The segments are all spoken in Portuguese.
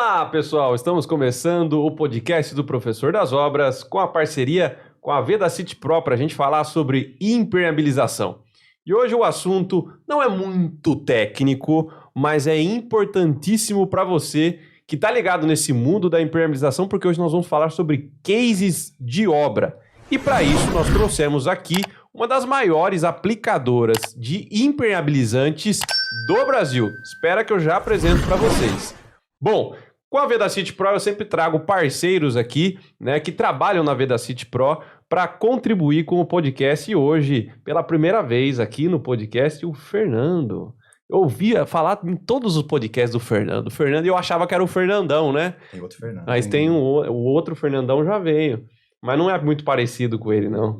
Olá, pessoal! Estamos começando o podcast do Professor das Obras com a parceria com a Vedacity Pro para a gente falar sobre impermeabilização. E hoje o assunto não é muito técnico, mas é importantíssimo para você que está ligado nesse mundo da impermeabilização, porque hoje nós vamos falar sobre cases de obra. E para isso nós trouxemos aqui uma das maiores aplicadoras de impermeabilizantes do Brasil. Espera que eu já apresento para vocês. Bom, com a Vedacity Pro eu sempre trago parceiros aqui, né, que trabalham na Vedacity Pro para contribuir com o podcast. E hoje, pela primeira vez aqui no podcast, o Fernando. Eu ouvia falar em todos os podcasts do Fernando. O Fernando, e eu achava que era o Fernandão, né? Tem outro Fernando. Mas tem o outro Fernandão já veio. Mas não é muito parecido com ele, não.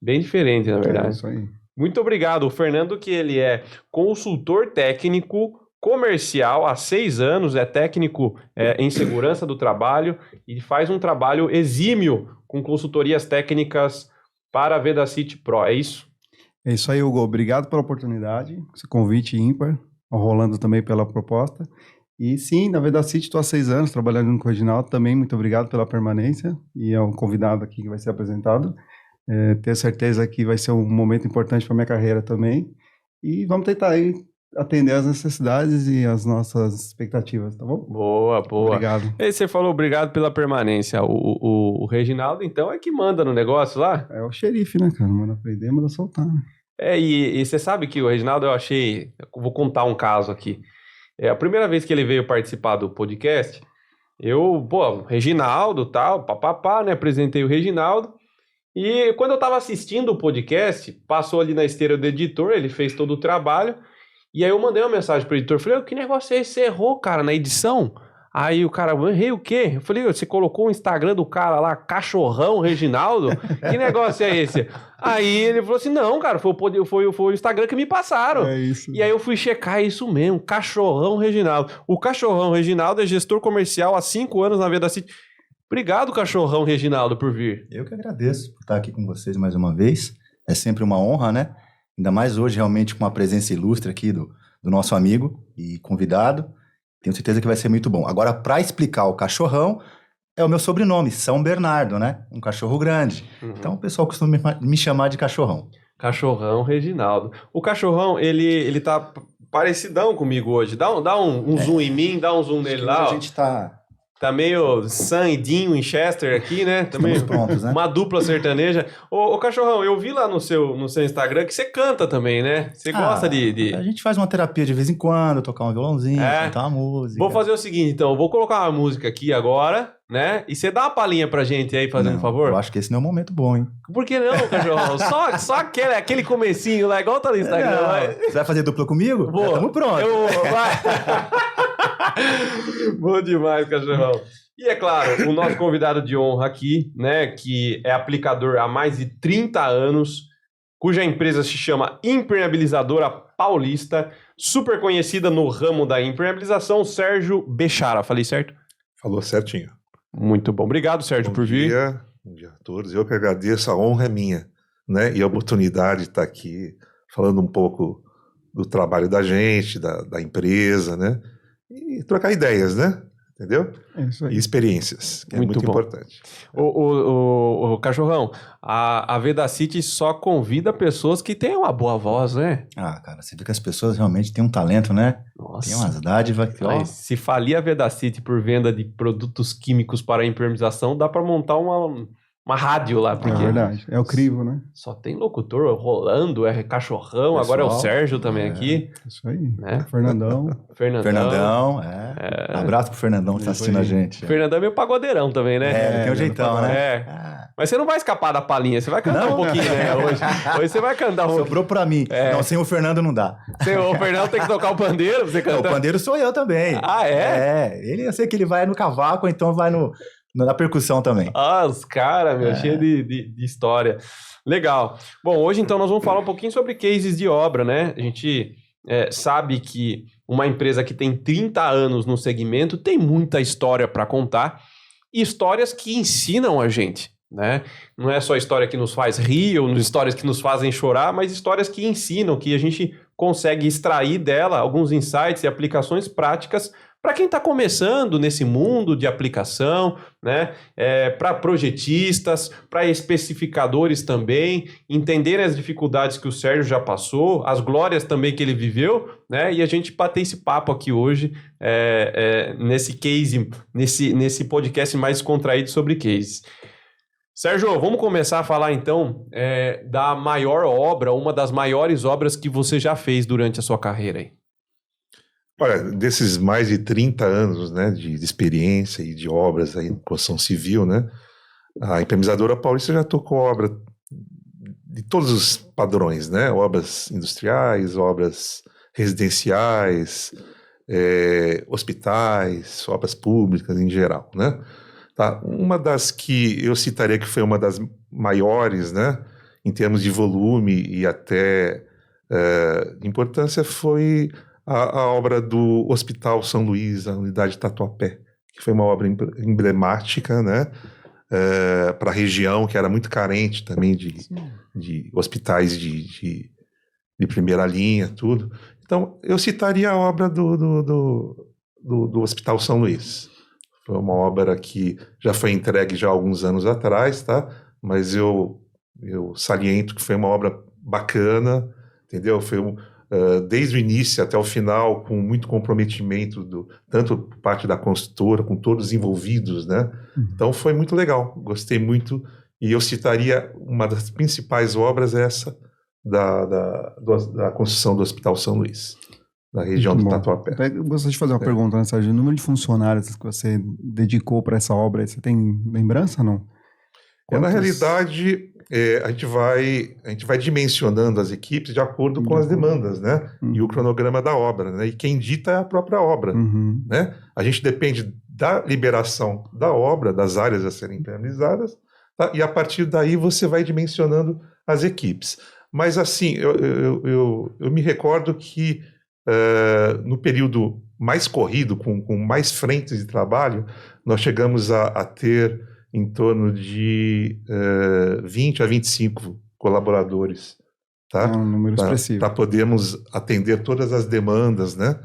Bem diferente, na verdade. É isso aí. Muito obrigado. O Fernando, que ele é consultor técnico comercial há 6 anos, é técnico em segurança do trabalho e faz um trabalho exímio com consultorias técnicas para a Vedacity Pro. É isso? É isso aí, Hugo. Obrigado pela oportunidade, esse convite ímpar, ao Rolando também pela proposta. E sim, na Vedacity estou há 6 anos trabalhando com o Reginaldo também. Muito obrigado pela permanência e é um convidado aqui que vai ser apresentado. Tenho certeza que vai ser um momento importante para a minha carreira também. E vamos tentar aí atender as necessidades e as nossas expectativas, tá bom? Boa, boa. Obrigado. E você falou obrigado pela permanência. O Reginaldo, então, é que manda no negócio lá? É o xerife, né, cara? Manda prender, manda soltar, né? E você sabe que o Reginaldo, eu vou contar um caso aqui. A primeira vez que ele veio participar do podcast, Reginaldo, tal, papapá, né? Apresentei o Reginaldo. E quando eu tava assistindo o podcast, passou ali na esteira do editor, ele fez todo o trabalho. E aí eu mandei uma mensagem pro editor, falei, que negócio é esse? Você errou, cara, na edição? Aí o cara, errei o quê? Eu falei, você colocou o Instagram do cara lá, Cachorrão Reginaldo? Que negócio é esse? Aí ele falou assim, não, cara, foi o Instagram que me passaram. É isso. E aí eu fui checar, é isso mesmo, Cachorrão Reginaldo. O Cachorrão Reginaldo é gestor comercial há 5 anos na Vedacity. Obrigado, Cachorrão Reginaldo, por vir. Eu que agradeço por estar aqui com vocês mais uma vez. É sempre uma honra, né? Ainda mais hoje, realmente, com uma presença ilustre aqui do nosso amigo e convidado. Tenho certeza que vai ser muito bom. Agora, para explicar o Cachorrão, é o meu sobrenome, São Bernardo, né? Um cachorro grande. Uhum. Então, o pessoal costuma me chamar de Cachorrão. Cachorrão Reginaldo. O Cachorrão, ele tá parecidão comigo hoje. Dá um zoom em mim, dá um zoom nele lá. A gente Tá meio Sam e Dinho em Chester aqui, né? Estamos prontos, né? Uma dupla sertaneja. Ô, Cachorrão, eu vi lá no seu Instagram que você canta também, né? Você gosta de... A gente faz uma terapia de vez em quando, tocar um violãozinho, cantar uma música. Vou fazer o seguinte, então. Eu vou colocar uma música aqui agora, né? E você dá uma palhinha pra gente aí, fazendo um favor? Eu acho que esse não é um momento bom, hein? Por que não, Cachorrão? só aquele comecinho lá, igual tá no Instagram. Você vai fazer dupla comigo? Vou. Estamos prontos. Bom demais, Cachorrão. E é claro, o nosso convidado de honra aqui, né, que é aplicador há mais de 30 anos, cuja empresa se chama Impermeabilizadora Paulista, super conhecida no ramo da impermeabilização, Sérgio Bechara. Falei certo? Falou certinho. Muito bom. Obrigado, Sérgio, por vir. Bom dia a todos. Eu que agradeço, a honra é minha, né? E a oportunidade de estar aqui falando um pouco do trabalho da gente, da empresa, né? E trocar ideias, né? Entendeu? É isso aí. E experiências, que é muito importante. O Cachorrão, a Vedacity só convida pessoas que têm uma boa voz, né? Ah, cara, você vê que as pessoas realmente têm um talento, né? Nossa. Tem umas dádivas que, ó... Se falir a Vedacity por venda de produtos químicos para a impermeabilização, dá para montar uma rádio lá. Porque É verdade. É o crivo, né? só tem locutor, Rolando, Cachorrão, Pessoal, agora é o Sérgio também aqui. Isso aí. Né? Fernandão. Fernandão, Abraço pro Fernandão que tá assistindo a gente. Fernandão é meio pagodeirão também, né? Tem um jeitão, né? Mas você não vai escapar da palhinha, você vai cantar um pouquinho, né? Hoje você vai cantar um pouquinho. Sobrou pra mim. Não, sem o Fernando não dá. O Fernando tem que tocar o pandeiro pra você cantar. O pandeiro sou eu também. Ah, é? Eu sei que ele vai no cavaco, ou então vai na percussão também. Ah, os caras, cheio de história. Legal. Bom, hoje então nós vamos falar um pouquinho sobre cases de obra, né? A gente sabe que uma empresa que tem 30 anos no segmento tem muita história para contar e histórias que ensinam a gente, né? Não é só história que nos faz rir ou histórias que nos fazem chorar, mas histórias que ensinam, que a gente consegue extrair dela alguns insights e aplicações práticas Para quem está começando nesse mundo de aplicação, né, para projetistas, para especificadores também, entenderem as dificuldades que o Sérgio já passou, as glórias também que ele viveu, né, e a gente bater esse papo aqui hoje nesse case, nesse podcast mais contraído sobre cases. Sérgio, vamos começar a falar então da maior obra, uma das maiores obras que você já fez durante a sua carreira aí. Olha, desses mais de 30 anos, né, de experiência e de obras aí em construção civil, né, a Impermeabilizadora Paulista já tocou obra de todos os padrões, né, obras industriais, obras residenciais, hospitais, obras públicas em geral, né. Tá? Uma das que eu citaria que foi uma das maiores, né, em termos de volume e até de importância foi a obra do Hospital São Luís, a unidade Tatuapé, que foi uma obra emblemática, né, para a região, que era muito carente também de hospitais de primeira linha, tudo. Então, eu citaria a obra do Hospital São Luís. Foi uma obra que já foi entregue já há alguns anos atrás, tá? Mas eu saliento que foi uma obra bacana, entendeu? Foi desde o início até o final, com muito comprometimento, tanto por parte da construtora, com todos os envolvidos, né? Então foi muito legal, gostei muito, e eu citaria uma das principais obras, essa da construção do Hospital São Luís, na região do Tatuapé. Eu gostaria de fazer uma pergunta, né, Sérgio? O número de funcionários que você dedicou para essa obra, você tem lembrança, não? Na realidade, a gente vai dimensionando as equipes de acordo com as demandas, né? E o cronograma da obra, né? E quem dita é a própria obra, né? A gente depende da liberação da obra, das áreas a serem impermeabilizadas, tá? E a partir daí você vai dimensionando as equipes. Mas assim, eu me recordo que no período mais corrido, com mais frentes de trabalho, nós chegamos a ter em torno de 20 a 25 colaboradores, tá? É um número expressivo. Para podermos atender todas as demandas, né?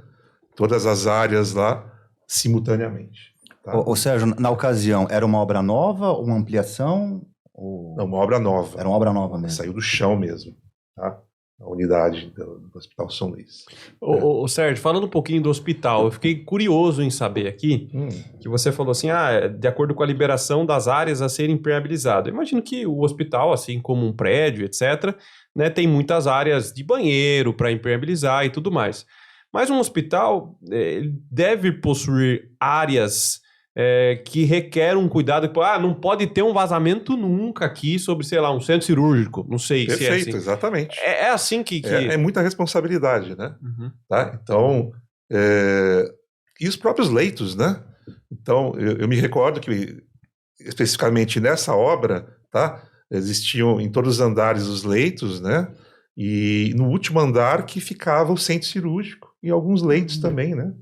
Todas as áreas lá simultaneamente. Tá? Ô Sérgio, na ocasião, era uma obra nova, uma ampliação? Ou... Não, uma obra nova. Era uma obra nova mesmo. Saiu do chão mesmo, tá? A unidade do Hospital São Luís. Ô, Sérgio, falando um pouquinho do hospital, eu fiquei curioso em saber aqui que você falou assim, de acordo com a liberação das áreas a serem impermeabilizadas. Eu imagino que o hospital, assim como um prédio, etc., né, tem muitas áreas de banheiro para impermeabilizar e tudo mais. Mas um hospital deve possuir áreas que requer um cuidado, não pode ter um vazamento nunca aqui sobre, sei lá, um centro cirúrgico, não sei. Perfeito, se é assim. Exatamente. É assim que... É muita responsabilidade, né? Tá? Então, e os próprios leitos, né? Então, eu me recordo que, especificamente nessa obra, tá? Existiam em todos os andares os leitos, né? E no último andar que ficava o centro cirúrgico e alguns leitos também, né?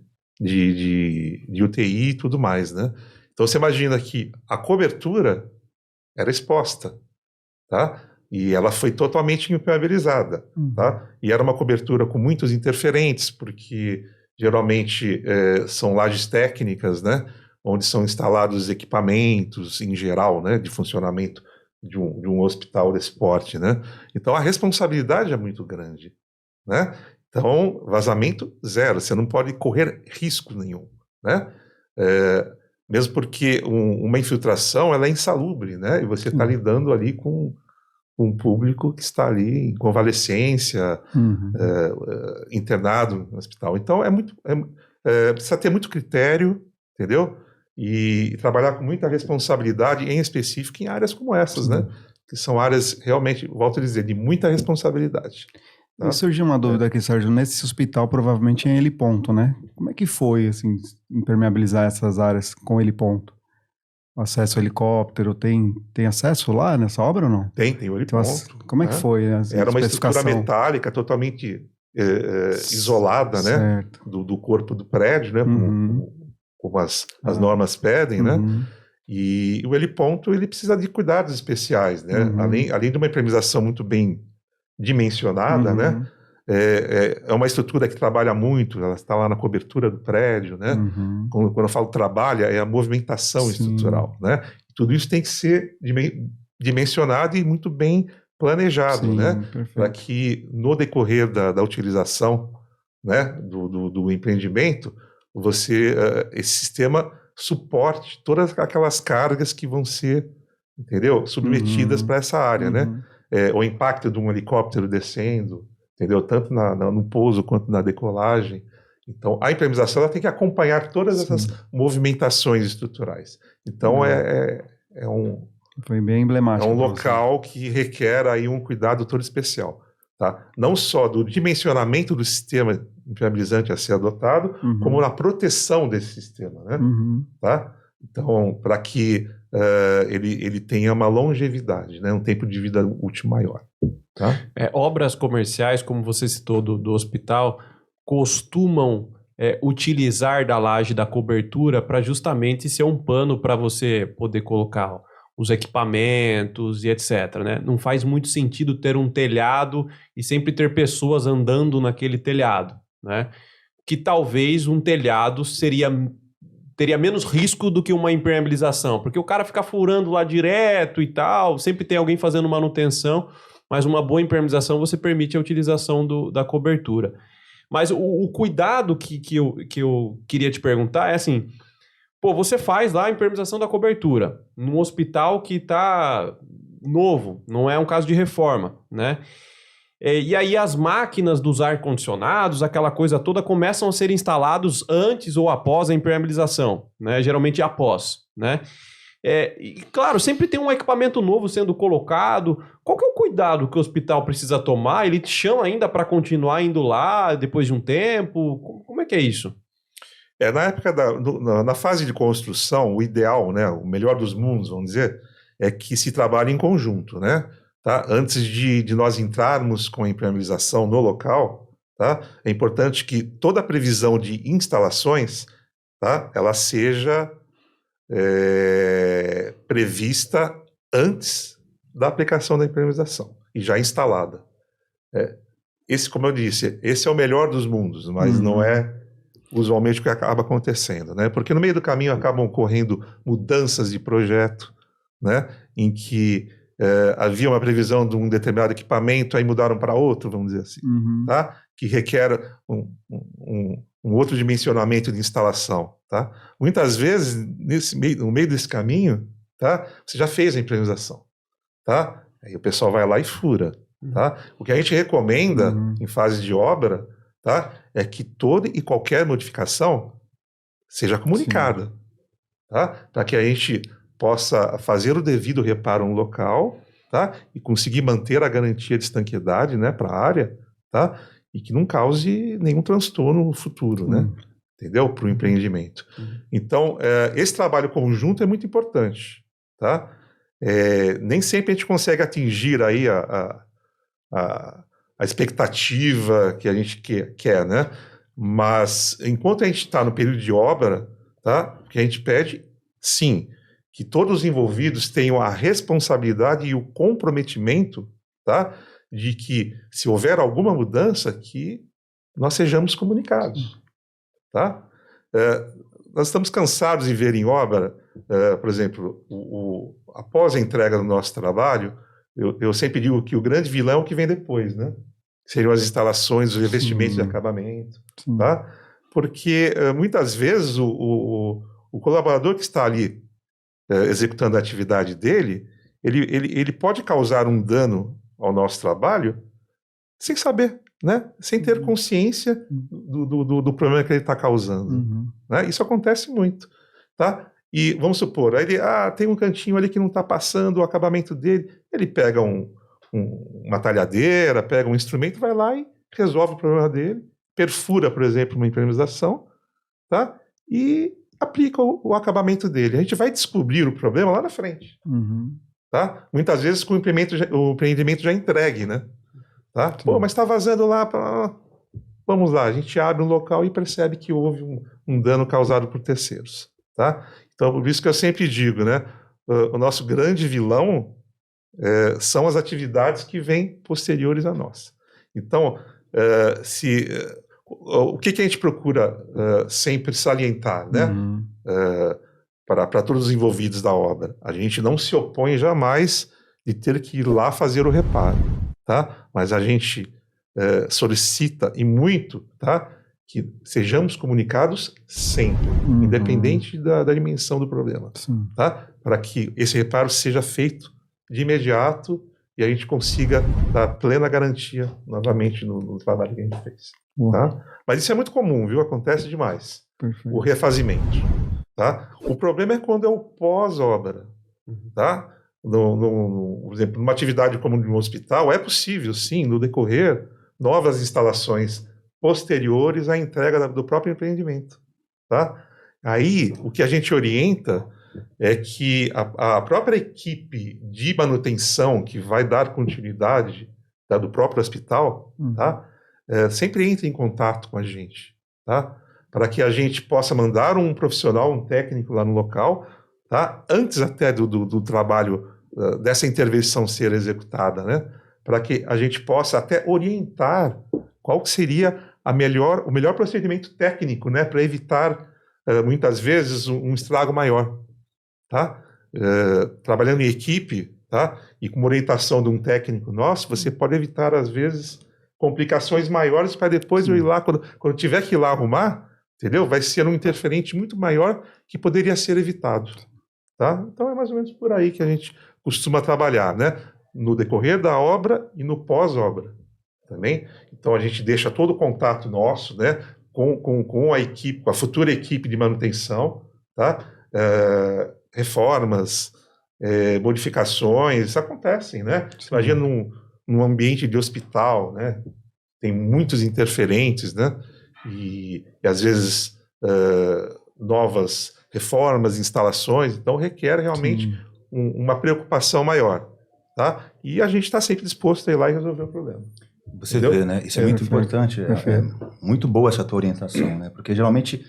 De UTI e tudo mais, né? Então você imagina que a cobertura era exposta, tá? E ela foi totalmente impermeabilizada, tá? E era uma cobertura com muitos interferentes, porque geralmente são lajes técnicas, né? Onde são instalados equipamentos em geral, né? De funcionamento de um hospital desse porte, né? Então a responsabilidade é muito grande, né? Então, vazamento zero, você não pode correr risco nenhum, né? Mesmo porque uma infiltração, ela é insalubre, né? E você está lidando ali com um público que está ali em convalescência, internado no hospital. Então, precisa ter muito critério, entendeu? E trabalhar com muita responsabilidade, em específico em áreas como essas, né? Que são áreas realmente, volto a dizer, de muita responsabilidade. E surgiu uma dúvida aqui, Sérgio. Nesse hospital, provavelmente é heliponto, né? Como é que foi, assim, impermeabilizar essas áreas com heliponto? Acesso ao helicóptero, tem acesso lá nessa obra ou não? Tem o heliponto. Então, como é que foi? Era uma estrutura metálica totalmente isolada, né? Do corpo do prédio, né? Como as normas pedem, né? E o heliponto, ele precisa de cuidados especiais, né? Além de uma impermeabilização muito bem dimensionada, né? é uma estrutura que trabalha muito, ela está lá na cobertura do prédio, né? Uhum. Quando eu falo trabalha, é a movimentação Sim. estrutural, né? Tudo isso tem que ser dimensionado e muito bem planejado, Sim, né? perfeito. Para que no decorrer da utilização, né, do empreendimento, esse sistema suporte todas aquelas cargas que vão ser, entendeu? Submetidas Uhum. para essa área, né? Uhum. O impacto de um helicóptero descendo, entendeu? Tanto no pouso quanto na decolagem. Então, a impermeabilização ela tem que acompanhar todas Sim. essas movimentações estruturais. Então, Foi bem é emblemático. um pra você. local que requer aí um cuidado todo especial, tá? Não só do dimensionamento do sistema impermeabilizante a ser adotado, Uhum. como na proteção desse sistema, né? Uhum. Tá? Então, para que ele tenha uma longevidade, né? Um tempo de vida útil maior, tá? Obras comerciais, como você citou do hospital, costumam utilizar da laje da cobertura para justamente ser um pano para você poder colocar os equipamentos e etc, né? Não faz muito sentido ter um telhado e sempre ter pessoas andando naquele telhado, né? Que talvez um telhado teria menos risco do que uma impermeabilização, porque o cara fica furando lá direto e tal, sempre tem alguém fazendo manutenção, mas uma boa impermeabilização você permite a utilização da cobertura. Mas o cuidado que eu queria te perguntar é assim, pô, você faz lá a impermeabilização da cobertura num hospital que está novo, não é um caso de reforma, né? E aí as máquinas dos ar-condicionados, aquela coisa toda, começam a ser instalados antes ou após a impermeabilização, né? Geralmente após, né? E claro, sempre tem um equipamento novo sendo colocado. Qual que é o cuidado que o hospital precisa tomar? Ele te chama ainda para continuar indo lá depois de um tempo? Como é que é isso? Na época na fase de construção, o ideal, né, o melhor dos mundos, vamos dizer, é que se trabalhe em conjunto, né? Tá? Antes de nós entrarmos com a impermeabilização no local, tá? É importante que toda a previsão de instalações, tá? Ela seja prevista antes da aplicação da impermeabilização e já instalada. Como eu disse, esse é o melhor dos mundos, mas não é usualmente o que acaba acontecendo, né? Porque no meio do caminho acabam ocorrendo mudanças de projeto, né? Em que havia uma previsão de um determinado equipamento, aí mudaram para outro, vamos dizer assim, tá? Que requer um outro dimensionamento de instalação, tá? Muitas vezes, no meio desse caminho, tá? Você já fez a impermeabilização, tá? Aí o pessoal vai lá e fura, tá? O que a gente recomenda em fase de obra, tá? É que toda e qualquer modificação seja comunicada, tá? Para que a gente possa fazer o devido reparo no local, tá? E conseguir manter a garantia de estanqueidade, né, para a área, tá? E que não cause nenhum transtorno no futuro, né? Entendeu? Para o empreendimento. Então, esse trabalho conjunto é muito importante, tá? Nem sempre a gente consegue atingir aí a expectativa que a gente quer, né? Mas enquanto a gente está no período de obra, tá? O que a gente pede, sim, que todos os envolvidos tenham a responsabilidade e o comprometimento, tá? De que, se houver alguma mudança, que nós sejamos comunicados, tá? Nós estamos cansados de ver em obra, por exemplo, após a entrega do nosso trabalho, eu sempre digo que o grande vilão é o que vem depois, né? Seriam as instalações, os revestimentos de acabamento, tá? Porque muitas vezes o colaborador que está ali executando a atividade dele, ele pode causar um dano ao nosso trabalho sem saber, né? Sem ter consciência do problema que ele está causando. Né? Isso acontece muito, tá? E vamos supor, aí ele tem um cantinho ali que não está passando o acabamento dele, ele pega uma talhadeira, pega um instrumento, vai lá e resolve o problema dele, perfura, por exemplo, uma impermeabilização, tá? E aplica o acabamento dele. A gente vai descobrir o problema lá na frente, tá? Muitas vezes com o empreendimento já entregue, né? Tá? Pô, mas está vazando lá. Vamos lá, a gente abre um local e percebe que houve um dano causado por terceiros, tá? Então, por isso que eu sempre digo, né? O nosso grande vilão são as atividades que vêm posteriores a nós. Então, o que a gente procura sempre salientar, né? Uhum. Para todos os envolvidos da obra. A gente não se opõe jamais de ter que ir lá fazer o reparo, tá? Mas a gente solicita e muito, tá? Que sejamos comunicados sempre, Uhum. independente da dimensão do problema, Sim. tá? Para que esse reparo seja feito de imediato e a gente consiga dar plena garantia novamente no trabalho que a gente fez, tá? Mas isso é muito comum, viu? Acontece demais. Perfeito. O refazimento, tá? O problema é quando é o pós-obra, tá? Por exemplo, numa atividade como no hospital, é possível, sim, no decorrer, novas instalações posteriores à entrega do próprio empreendimento, tá? Aí, o que a gente orienta é que a própria equipe de manutenção que vai dar continuidade, tá, do próprio hospital, tá? Sempre entre em contato com a gente, tá? Para que a gente possa mandar um profissional, um técnico lá no local, tá? Antes até do trabalho, dessa intervenção ser executada, né? Para que a gente possa até orientar qual que seria o melhor procedimento técnico, né? Para evitar, muitas vezes, um estrago maior, tá? Trabalhando em equipe, tá? E com uma orientação de um técnico nosso, você pode evitar, às vezes, complicações maiores para depois eu ir lá, quando tiver que ir lá arrumar, entendeu? Vai ser um interferente muito maior que poderia ser evitado, tá? Então é mais ou menos por aí que a gente costuma trabalhar, né? No decorrer da obra e no pós-obra também. Então a gente deixa todo o contato nosso, né? Com a equipe, com a futura equipe de manutenção, tá? Reformas, modificações, isso acontecem, né? Imagina num ambiente de hospital, né? Tem muitos interferentes, né? E às vezes novas reformas, instalações, então requer realmente uma preocupação maior, tá? E a gente está sempre disposto a ir lá e resolver o problema. Você Entendeu? vê, né? Isso é muito importante. É muito boa essa tua orientação, né? Porque geralmente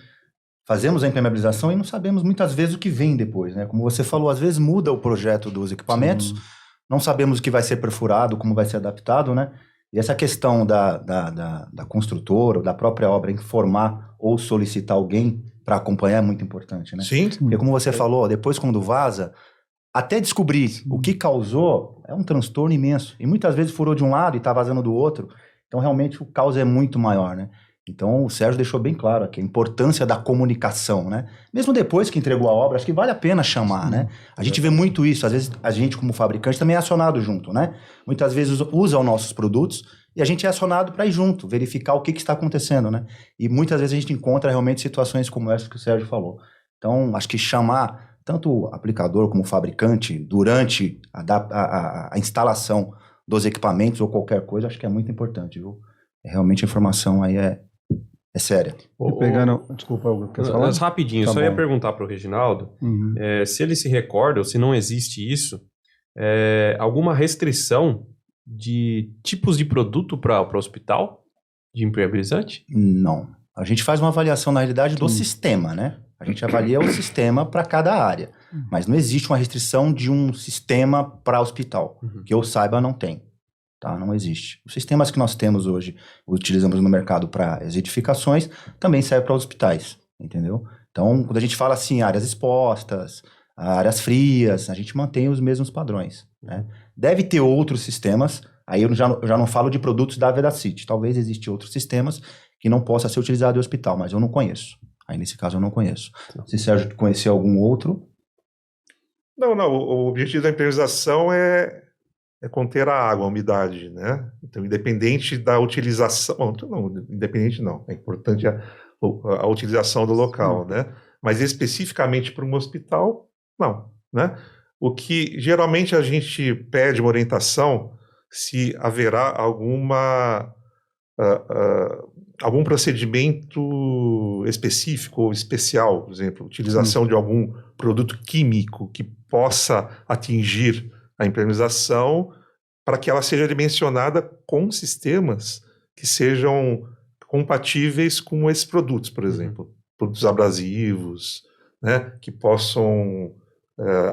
fazemos a impermeabilização e não sabemos muitas vezes o que vem depois, né? Como você falou, às vezes muda o projeto dos equipamentos, não sabemos o que vai ser perfurado, como vai ser adaptado, né? E essa questão da construtora ou da própria obra informar ou solicitar alguém para acompanhar é muito importante, né? Sim. Porque como você falou, depois quando vaza, até descobrir o que causou é um transtorno imenso. E muitas vezes furou de um lado e está vazando do outro. Então realmente o caos é muito maior, né? Então o Sérgio deixou bem claro aqui a importância da comunicação, né? Mesmo depois que entregou a obra, acho que vale a pena chamar, né? A gente vê muito isso, às vezes a gente como fabricante também é acionado junto, né? Muitas vezes usa os nossos produtos e a gente é acionado para ir junto, verificar o que está acontecendo, né? E muitas vezes a gente encontra realmente situações como essa que o Sérgio falou. Então acho que chamar tanto o aplicador como o fabricante durante a instalação dos equipamentos ou qualquer coisa, acho que é muito importante, viu? Realmente a informação aí é séria. Desculpa, Hugo, quer falar? Mas rapidinho, Tá só bom. ia perguntar para o Reginaldo se ele se recorda ou se não existe isso, alguma restrição de tipos de produto para o hospital de impermeabilizante? Não. A gente faz uma avaliação, na realidade, do sistema, né? A gente avalia o sistema para cada área. Mas não existe uma restrição de um sistema para hospital. Que eu saiba, não tem. Tá? Não existe. Os sistemas que nós temos hoje, utilizamos no mercado para as edificações, também servem para hospitais, entendeu? Então, quando a gente fala assim, áreas expostas, áreas frias, a gente mantém os mesmos padrões, né? Deve ter outros sistemas, aí eu já não falo de produtos da Vedacity, talvez existam outros sistemas que não possa ser utilizado em hospital, mas eu não conheço. Aí, nesse caso, eu não conheço. Se Sérgio conhecer algum outro... Não, o objetivo da impermeabilização é conter a água, a umidade, né? Então, independente da utilização... independente não. É importante a utilização do local, né? Mas especificamente para um hospital, não, né? O que geralmente a gente pede uma orientação se haverá algum procedimento específico ou especial, por exemplo, utilização de algum produto químico que possa atingir a impermeabilização para que ela seja dimensionada com sistemas que sejam compatíveis com esses produtos, por exemplo, produtos abrasivos, né, que possam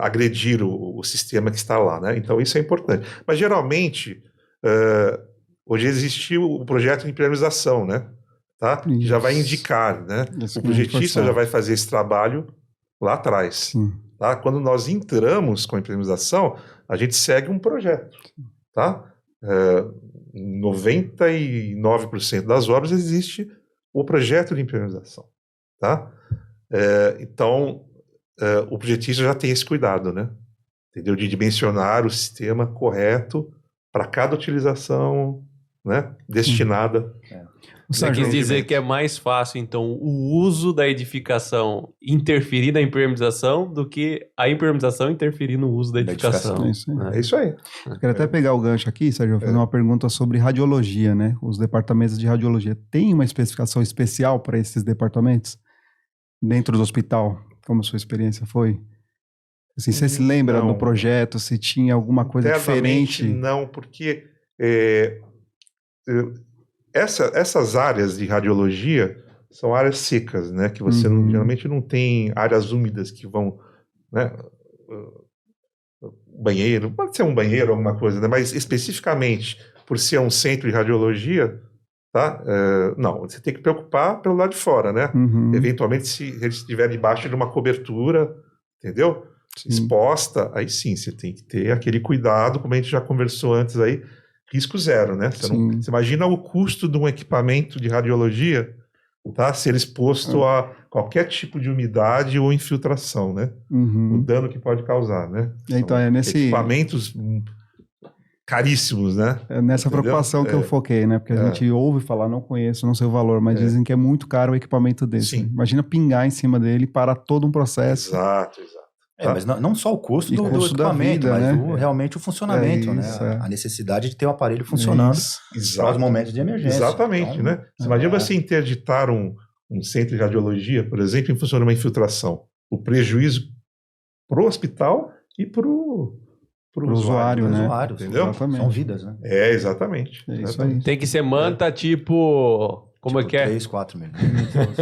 agredir o sistema que está lá, né? Então isso é importante. Mas geralmente Hoje existe o projeto de impermeabilização, né? Tá? Que já vai Isso. indicar, né? Isso O que a gente projetista reforçou. já vai fazer esse trabalho lá atrás. Sim. Tá? Quando nós entramos com a impermeabilização, a gente segue um projeto. Tá? Em 99% das obras existe o projeto de impermeabilização. Tá? Então, o projetista já tem esse cuidado, né? Entendeu? De dimensionar o sistema correto para cada utilização, né? Destinada. Você Sérgio, quis dizer que é mais fácil, então, o uso da edificação interferir na impermeabilização do que a impermeabilização interferir no uso da Da edificação. É isso aí. né? É isso aí. Quero até pegar o gancho aqui, Sérgio, fazer uma pergunta sobre radiologia, né? Os departamentos de radiologia. Tem uma especificação especial para esses departamentos? Dentro do hospital? Como a sua experiência foi? Assim, você se lembra Não. do projeto, se tinha alguma coisa Internamente, diferente? não, porque essas áreas de radiologia são áreas secas, né? Que você geralmente não tem áreas úmidas que vão, né? Banheiro, pode ser um banheiro, alguma coisa, né? Mas especificamente por ser um centro de radiologia, tá? Não, você tem que preocupar pelo lado de fora, né? Uhum. Eventualmente, se ele estiver debaixo de uma cobertura, entendeu? Exposta, aí sim, você tem que ter aquele cuidado, como a gente já conversou antes aí, risco zero, né? Você imagina o custo de um equipamento de radiologia, tá? Ser exposto a qualquer tipo de umidade ou infiltração, né? Uhum. O dano que pode causar, né? Então, São nesse... equipamentos caríssimos, né? É nessa Entendeu? preocupação que eu foquei, né? Porque a gente ouve falar, não conheço, não sei o valor, mas dizem que é muito caro o equipamento desse. Sim. Né? Imagina pingar em cima dele para todo um processo. Exato. Mas não só o custo E do custo da equipamento, vida, mas né? realmente o funcionamento, isso, né? A necessidade de ter o aparelho funcionando para os momentos de emergência. Exatamente, Então, né? Você imagina você interditar um centro de radiologia, por exemplo, em função de uma infiltração. O prejuízo para o hospital e para o usuário, né? Entendeu? São vidas, né? Exatamente. É isso aí. Tem que ser manta tipo... Como tipo, é que é? 3, 4 milímetros.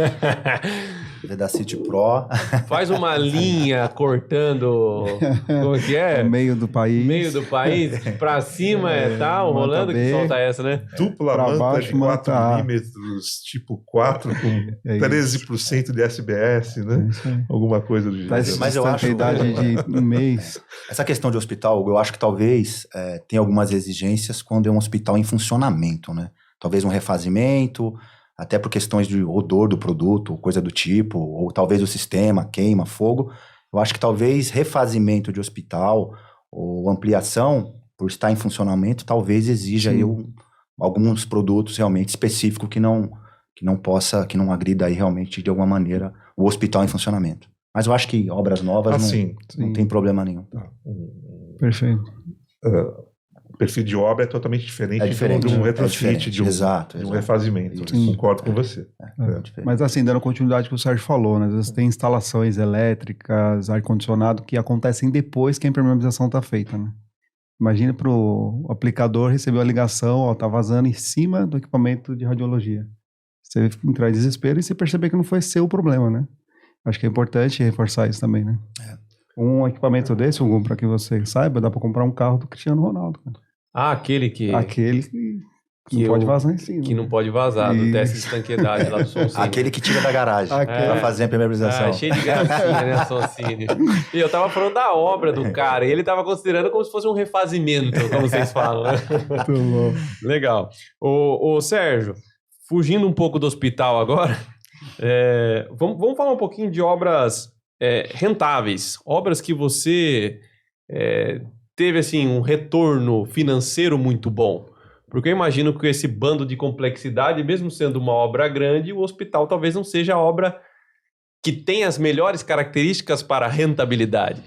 Vedacity Pro. Faz uma linha cortando... Como é que é? No meio do país. No meio do país, pra cima tal, manta rolando, que B. solta essa, né? Dupla Pra manta baixo, de 4 manta A. milímetros, tipo 4, com É isso. 13% de SBS, né? É isso aí. Alguma coisa do Tá gênero. Mas eu acho- a idade de um mês. Essa questão de hospital, eu acho que talvez tenha algumas exigências quando é um hospital em funcionamento, né? Talvez um refazimento, até por questões de odor do produto, coisa do tipo, ou talvez o sistema queima, fogo. Eu acho que talvez refazimento de hospital ou ampliação, por estar em funcionamento, talvez exija aí alguns produtos realmente específicos que não agrida aí realmente de alguma maneira o hospital em funcionamento. Mas eu acho que obras novas não tem problema nenhum. Perfeito. O perfil de obra é totalmente diferente, de um retrofit, de um refazimento. Sim. Concordo com você. Mas assim, dando continuidade ao que o Sérgio falou, né? Às vezes tem instalações elétricas, ar-condicionado que acontecem depois que a impermeabilização está feita, né? Imagina para o aplicador receber a ligação, ó, tá vazando em cima do equipamento de radiologia. Você entrar em desespero e você perceber que não foi seu o problema, né? Acho que é importante reforçar isso também, né? Um equipamento desse, Hugo, para que você saiba, dá para comprar um carro do Cristiano Ronaldo, cara. Aquele que não pode vazar em cima. Que não pode vazar, do teste de estanqueidade lá do Soncini. Aquele que tira da garagem para fazer a impermeabilização. Cheio de gracinha, né, Soncini? E eu tava falando da obra do cara, e ele tava considerando como se fosse um refazimento, como vocês falam, né? Muito bom. Legal. Ô Sérgio, fugindo um pouco do hospital agora, vamos falar um pouquinho de obras rentáveis, obras que você teve assim um retorno financeiro muito bom. Porque eu imagino que esse bando de complexidade, mesmo sendo uma obra grande, o hospital talvez não seja a obra que tem as melhores características para rentabilidade.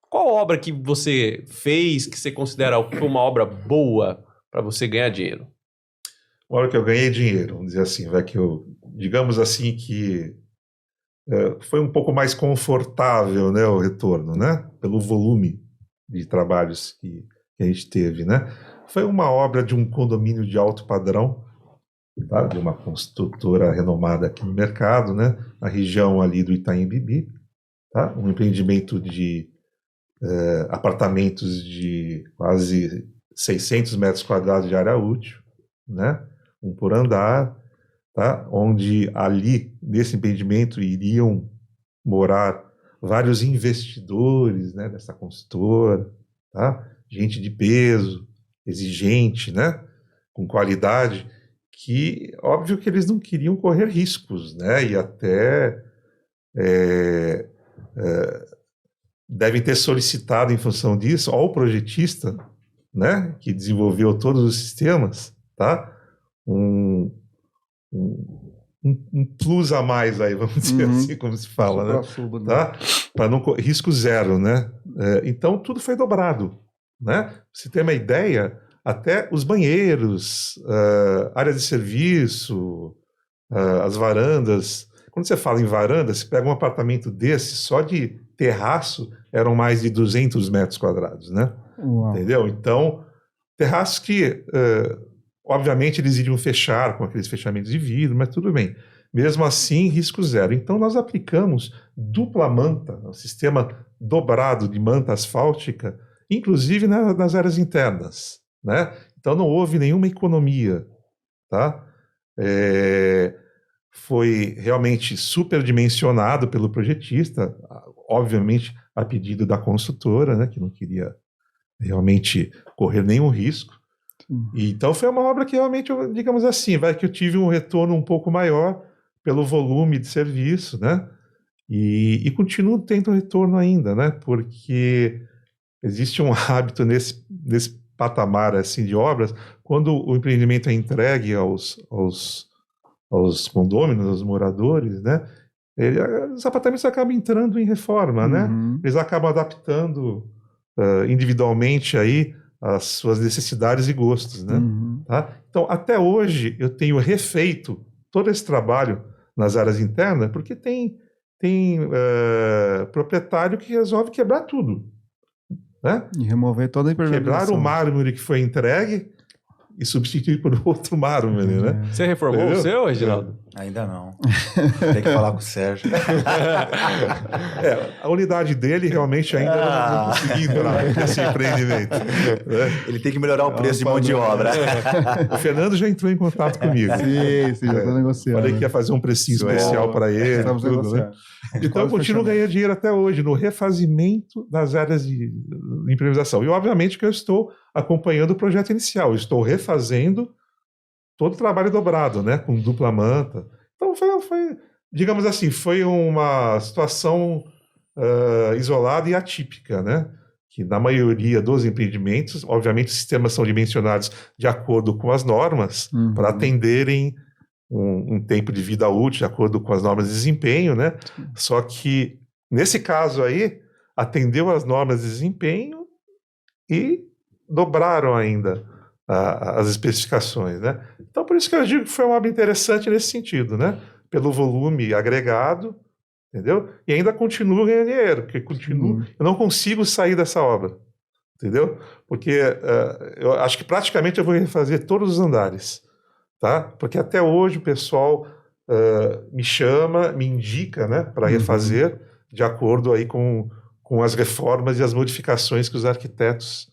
Qual obra que você fez que você considera uma obra boa para você ganhar dinheiro? Uma obra que eu ganhei dinheiro, vamos dizer assim, digamos assim que foi um pouco mais confortável, né, o retorno, né, pelo volume de trabalhos que a gente teve, né. Foi uma obra de um condomínio de alto padrão, tá? De uma construtora renomada aqui no mercado, né? Na região ali do Itaim Bibi, tá? Um empreendimento de apartamentos de quase 600 metros quadrados de área útil, né? Um por andar, tá? Onde ali, nesse empreendimento, iriam morar vários investidores, né, dessa consultora, tá? Gente de peso, exigente, né? Com qualidade, que, óbvio que eles não queriam correr riscos, né? E até devem ter solicitado, em função disso, ao projetista, né, que desenvolveu todos os sistemas, tá? Um plus a mais aí, vamos dizer assim, como se fala, né? Tá? Para não risco zero, né? Então tudo foi dobrado, né? Pra você ter uma ideia, até os banheiros, áreas de serviço, as varandas. Quando você fala em varanda, você pega um apartamento desse, só de terraço eram mais de 200 metros quadrados, né? Uau. Entendeu? Então, terraços que, obviamente, eles iriam fechar com aqueles fechamentos de vidro, mas tudo bem. Mesmo assim, risco zero. Então, nós aplicamos dupla manta, um sistema dobrado de manta asfáltica, inclusive nas áreas internas, né? Então, não houve nenhuma economia, tá? Foi realmente superdimensionado pelo projetista, obviamente a pedido da construtora, né, que não queria realmente correr nenhum risco. E então foi uma obra que realmente, digamos assim, que eu tive um retorno um pouco maior pelo volume de serviço, né? E continuo tendo retorno ainda, né? Porque existe um hábito nesse patamar assim de obras, quando o empreendimento é entregue aos condôminos, aos moradores, né? Os apartamentos acabam entrando em reforma, né? Eles acabam adaptando individualmente aí as suas necessidades e gostos, né? Tá? Então, até hoje, eu tenho refeito todo esse trabalho nas áreas internas, porque tem proprietário que resolve quebrar tudo, né? E remover toda a impermeabilização. Quebrar o mármore que foi entregue e substituir por outro mármore, né? Você reformou o seu, Reginaldo? Ainda não. Tem que falar com o Sérgio. A unidade dele realmente ainda não consegui entrar nesse empreendimento. Né? Ele tem que melhorar o preço de mão de obra. O Fernando já entrou em contato comigo. Sim, já estou negociando. Falei que ia fazer um precinho especial para ele. Estamos tudo, negociando. né? Então eu continuo ganhando dinheiro até hoje no refazimento das áreas de impermeabilização. E obviamente que eu estou acompanhando o projeto inicial. Eu estou refazendo todo o trabalho dobrado, né, com dupla manta. Então foi, digamos assim, foi uma situação isolada e atípica, né, que na maioria dos empreendimentos, obviamente, os sistemas são dimensionados de acordo com as normas para atenderem um tempo de vida útil, de acordo com as normas de desempenho, né? Só que nesse caso aí atendeu às normas de desempenho e dobraram ainda as especificações, né? Então, por isso que eu digo que foi uma obra interessante nesse sentido, né? Pelo volume agregado, entendeu? E ainda continuo ganhando dinheiro, porque eu não consigo sair dessa obra, entendeu? Porque eu acho que praticamente eu vou refazer todos os andares, tá? Porque até hoje o pessoal me chama, me indica, né, para refazer de acordo aí com as reformas e as modificações que os arquitetos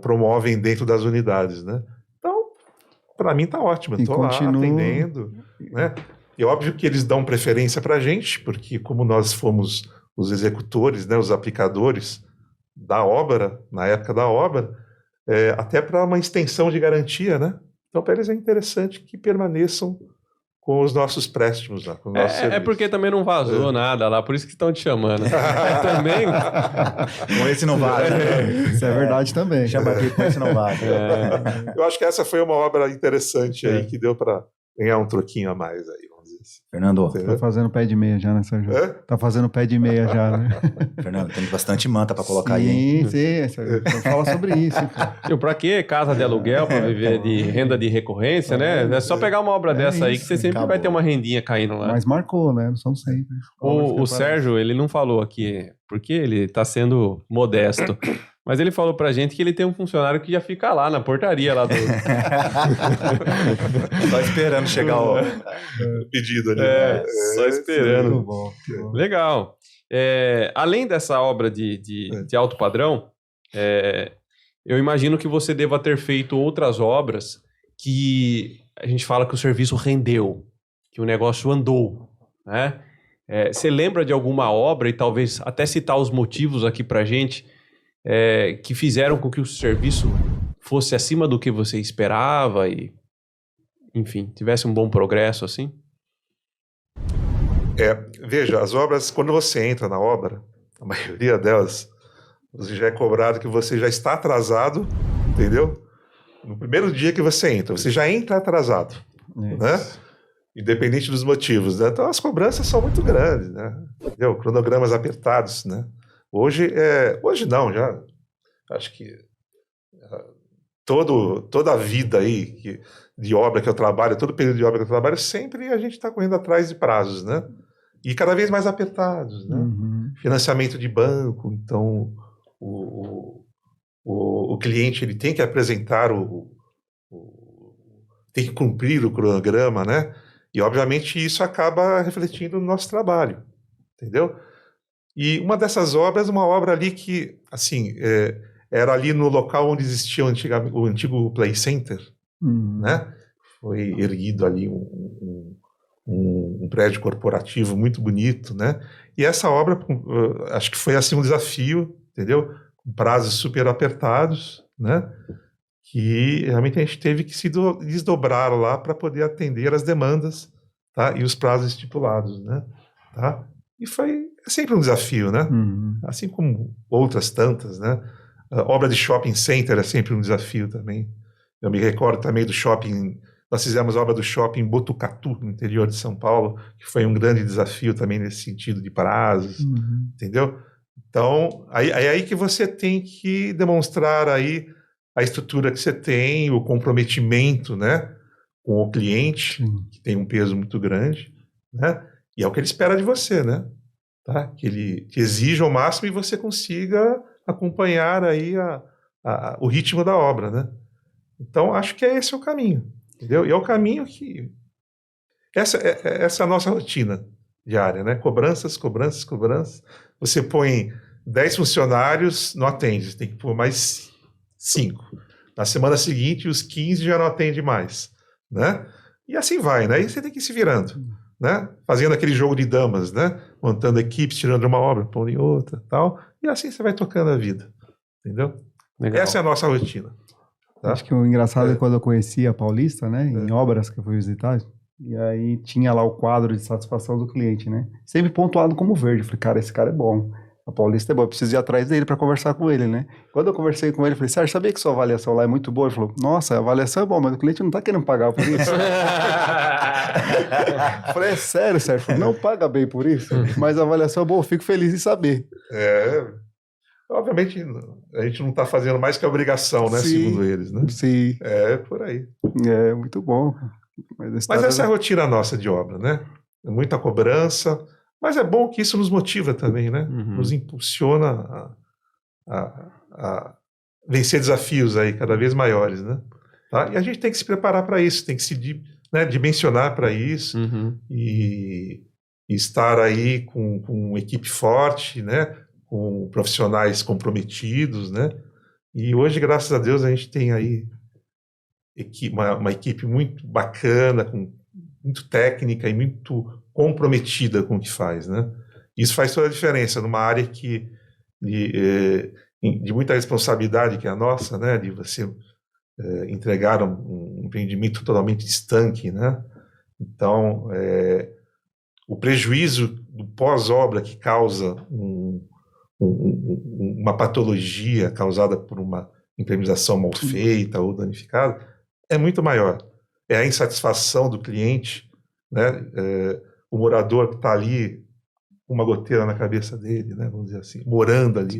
promovem dentro das unidades, né? Então, para mim tá ótimo, eu estou lá atendendo, né? É óbvio que eles dão preferência para a gente, porque como nós fomos os executores, né, os aplicadores da obra, na época da obra, até para uma extensão de garantia, né? Então, para eles é interessante que permaneçam com os nossos préstimos lá, com os nossos serviços. Porque também não vazou nada lá, por isso que estão te chamando. Também. Com esse não vale. Isso é verdade também. Chama aqui, com esse não vale. Eu acho que essa foi uma obra interessante aí, que deu para ganhar um troquinho a mais aí, vamos dizer assim. Fernando. Tá fazendo pé de meia já, né, Sérgio? Tá fazendo pé de meia já, né? Fernando, tem bastante manta para colocar aí, hein? Sim, Sérgio. Então fala sobre isso. Pra quê? Casa de aluguel para viver de renda de recorrência, né? É só pegar uma obra dessa aí que você sempre vai ter uma rendinha caindo lá. Mas marcou, né? Não são sempre. O Sérgio, ele não falou aqui, porque ele tá sendo modesto. Mas ele falou pra gente que ele tem um funcionário que já fica lá na portaria lá do... Só esperando chegar o pedido ali. Só esperando. Muito bom. Legal. Além dessa obra de alto padrão, eu imagino que você deva ter feito outras obras que a gente fala que o serviço rendeu, que o negócio andou, né? Você lembra de alguma obra, e talvez até citar os motivos aqui pra gente, que fizeram com que o serviço fosse acima do que você esperava e, enfim, tivesse um bom progresso, assim? Veja, as obras, quando você entra na obra, a maioria delas, você já é cobrado que você já está atrasado, entendeu? No primeiro dia que você entra, você já entra atrasado, né? Independente dos motivos, né? Então as cobranças são muito grandes, né? Entendeu? Cronogramas apertados, né? Hoje não, já acho que toda a vida aí de obra que eu trabalho, todo período de obra que eu trabalho, sempre a gente está correndo atrás de prazos, né? E cada vez mais apertados, né? Financiamento de banco, então o cliente ele tem que apresentar tem que cumprir o cronograma, né? E obviamente isso acaba refletindo no nosso trabalho, entendeu? E uma dessas obras, uma obra ali que, assim, era ali no local onde existia o antigo Play Center, né? Foi erguido ali um prédio corporativo muito bonito, né? E essa obra, acho que foi assim um desafio, entendeu? Com prazos super apertados, né? Que realmente a gente teve que se desdobrar lá para poder atender as demandas, tá? E os prazos estipulados, né? Tá? E foi sempre um desafio, né? Assim como outras tantas, né? A obra de shopping center é sempre um desafio também. Eu me recordo também do shopping, nós fizemos a obra do shopping Botucatu, no interior de São Paulo, que foi um grande desafio também nesse sentido de prazos, entendeu? Então, é aí que você tem que demonstrar aí a estrutura que você tem, o comprometimento, né, com o cliente, que tem um peso muito grande, né? E é o que ele espera de você, né? Tá? Que ele te exija ao máximo e você consiga acompanhar aí o ritmo da obra, né? Então, acho que esse é o caminho, entendeu? E é o caminho que... Essa é a nossa rotina diária, né? Cobranças, cobranças, cobranças. Você põe 10 funcionários, não atende, você tem que pôr mais 5. Na semana seguinte, os 15 já não atende mais, né? E assim vai, né? E você tem que ir se virando, né? Fazendo aquele jogo de damas, né? Montando equipes, tirando uma obra, pondo em outra, tal. E assim você vai tocando a vida, entendeu? Legal. Essa é a nossa rotina. Tá? Acho que o engraçado é quando eu conheci a Paulista, né? Em obras que eu fui visitar, e aí tinha lá o quadro de satisfação do cliente, né? Sempre pontuado como verde. Eu falei, cara, esse cara é bom. A Paulista é boa, eu preciso ir atrás dele para conversar com ele, né? Quando eu conversei com ele, eu falei, Sérgio, sabia que sua avaliação lá é muito boa? Ele falou, nossa, a avaliação é boa, mas o cliente não tá querendo pagar por isso. Eu falei, é sério, Sérgio? Falei, não paga bem por isso, mas a avaliação é boa, eu fico feliz em saber. Obviamente, a gente não está fazendo mais que a obrigação, né? Sim, segundo eles, né? Sim. É, por aí. É, muito bom. Mas essa é a rotina nossa de obra, né? Muita cobrança, mas é bom que isso nos motiva também, né? Nos impulsiona a vencer desafios aí cada vez maiores, né? Tá? E a gente tem que se preparar para isso, tem que se dimensionar para isso e estar aí com uma equipe forte, né? Com profissionais comprometidos, né? E hoje, graças a Deus, a gente tem aí uma equipe muito bacana, muito técnica e muito comprometida com o que faz, né? Isso faz toda a diferença numa área de muita responsabilidade que é a nossa, né? De você entregar um empreendimento totalmente estanque, né? Então, o prejuízo do pós-obra que causa uma patologia causada por uma impermeabilização mal feita ou danificada é muito maior. É a insatisfação do cliente, né? O morador que está ali com uma goteira na cabeça dele, né? Vamos dizer assim, morando ali,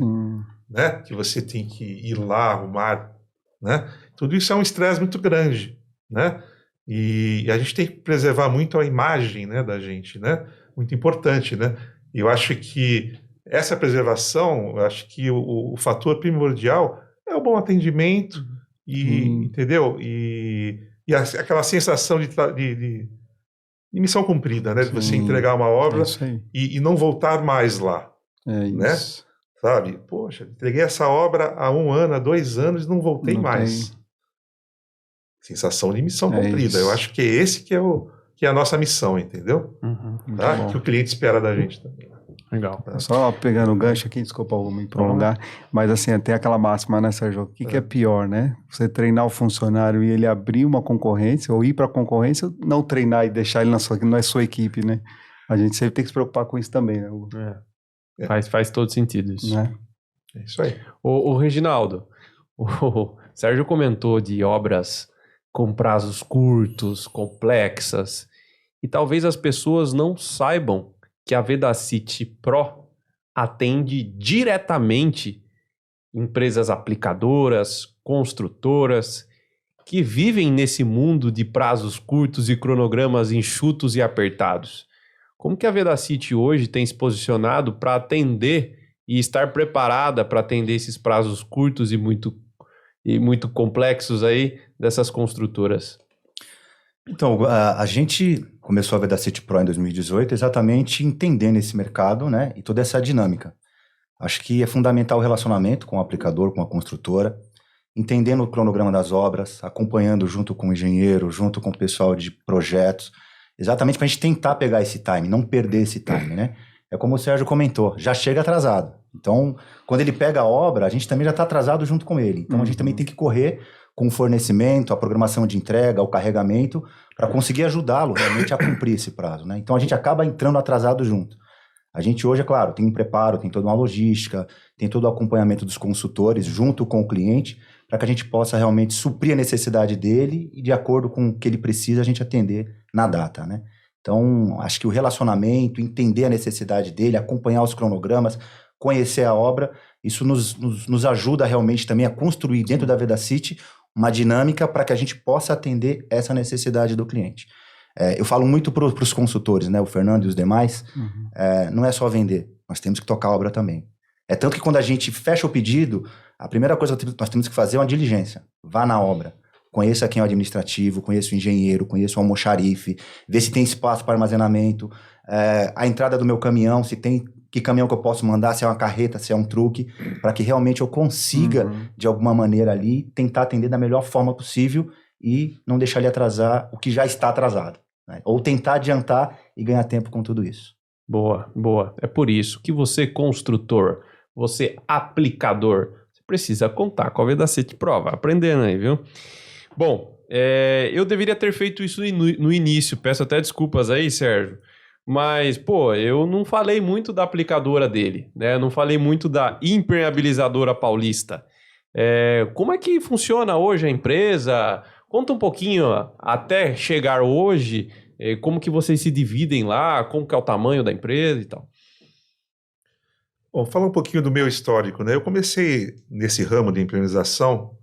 né? Que você tem que ir lá arrumar, né? Tudo isso é um estresse muito grande, né? E a gente tem que preservar muito a imagem, né, da gente, né? Muito importante, né? E eu acho que essa preservação, eu acho que o fator primordial é o bom atendimento entendeu? E aquela sensação de missão cumprida, né? De você entregar uma obra e não voltar mais lá, né? Sabe? Poxa, entreguei essa obra há 1 ano, há 2 anos e não voltei mais. Sensação de missão É cumprida. isso. Eu acho que é esse que é a nossa missão, entendeu? Muito Tá? bom. Que o cliente espera da gente também. Legal. Só pegando o gancho aqui, desculpa eu me prolongar, mas assim, tem aquela máxima, né, Sérgio? O que é pior, né? Você treinar o funcionário e ele abrir uma concorrência, ou ir para a concorrência, ou não treinar e deixar ele na sua equipe, né? A gente sempre tem que se preocupar com isso também, né? Faz todo sentido isso. Né? É isso aí. O Reginaldo, o Sérgio comentou de obras com prazos curtos, complexas, e talvez as pessoas não saibam que a Vedacity Pro atende diretamente empresas aplicadoras, construtoras, que vivem nesse mundo de prazos curtos e cronogramas enxutos e apertados. Como que a Vedacity hoje tem se posicionado para atender e estar preparada para atender esses prazos curtos e muito complexos aí dessas construtoras? Então, a gente começou a Vedacity Pro em 2018 exatamente entendendo esse mercado, né, e toda essa dinâmica. Acho que é fundamental o relacionamento com o aplicador, com a construtora, entendendo o cronograma das obras, acompanhando junto com o engenheiro, junto com o pessoal de projetos, exatamente para a gente tentar pegar esse time, não perder esse time, né? É como o Sérgio comentou, já chega atrasado. Então, quando ele pega a obra, a gente também já está atrasado junto com ele. Então, a gente também tem que correr com o fornecimento, a programação de entrega, o carregamento, para conseguir ajudá-lo realmente a cumprir esse prazo, né? Então, a gente acaba entrando atrasado junto. A gente hoje, é claro, tem um preparo, tem toda uma logística, tem todo o acompanhamento dos consultores junto com o cliente, para que a gente possa realmente suprir a necessidade dele e, de acordo com o que ele precisa, a gente atender na data, né? Então, acho que o relacionamento, entender a necessidade dele, acompanhar os cronogramas, conhecer a obra, isso nos ajuda realmente também a construir dentro da Vedacity uma dinâmica para que a gente possa atender essa necessidade do cliente. Eu falo muito para os consultores, né, o Fernando e os demais, não é só vender, nós temos que tocar a obra também. É tanto que quando a gente fecha o pedido, a primeira coisa que nós temos que fazer é uma diligência. Vá na obra, conheça quem é o administrativo, conheça o engenheiro, conheça o almoxarife, vê se tem espaço para armazenamento, a entrada do meu caminhão, se tem, que caminhão que eu posso mandar, se é uma carreta, se é um truque, para que realmente eu consiga, de alguma maneira ali, tentar atender da melhor forma possível e não deixar ele atrasar o que já está atrasado, né? Ou tentar adiantar e ganhar tempo com tudo isso. Boa, boa. É por isso que você, construtor, você, aplicador, você precisa contar com a Vedacity Pro. Vai aprendendo aí, viu? Bom, eu deveria ter feito isso no início. Peço até desculpas aí, Sérgio. Mas, pô, eu não falei muito da aplicadora dele, né? Eu não falei muito da impermeabilizadora paulista. Como é que funciona hoje a empresa? Conta um pouquinho, até chegar hoje, como que vocês se dividem lá, como que é o tamanho da empresa e tal. Bom, falar um pouquinho do meu histórico, né? Eu comecei nesse ramo de impermeabilização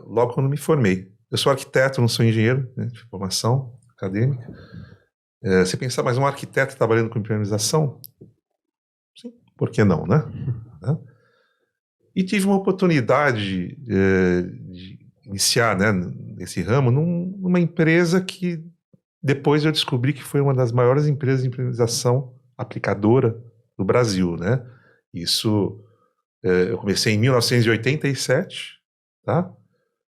logo quando me formei. Eu sou arquiteto, não sou engenheiro, né, de formação acadêmica. Você pensar, mas um arquiteto trabalhando com impermeabilização? Sim, por que não, né? E tive uma oportunidade de iniciar, né, nesse ramo numa empresa que depois eu descobri que foi uma das maiores empresas de impermeabilização aplicadora do Brasil, né? Isso, eu comecei em 1987, tá?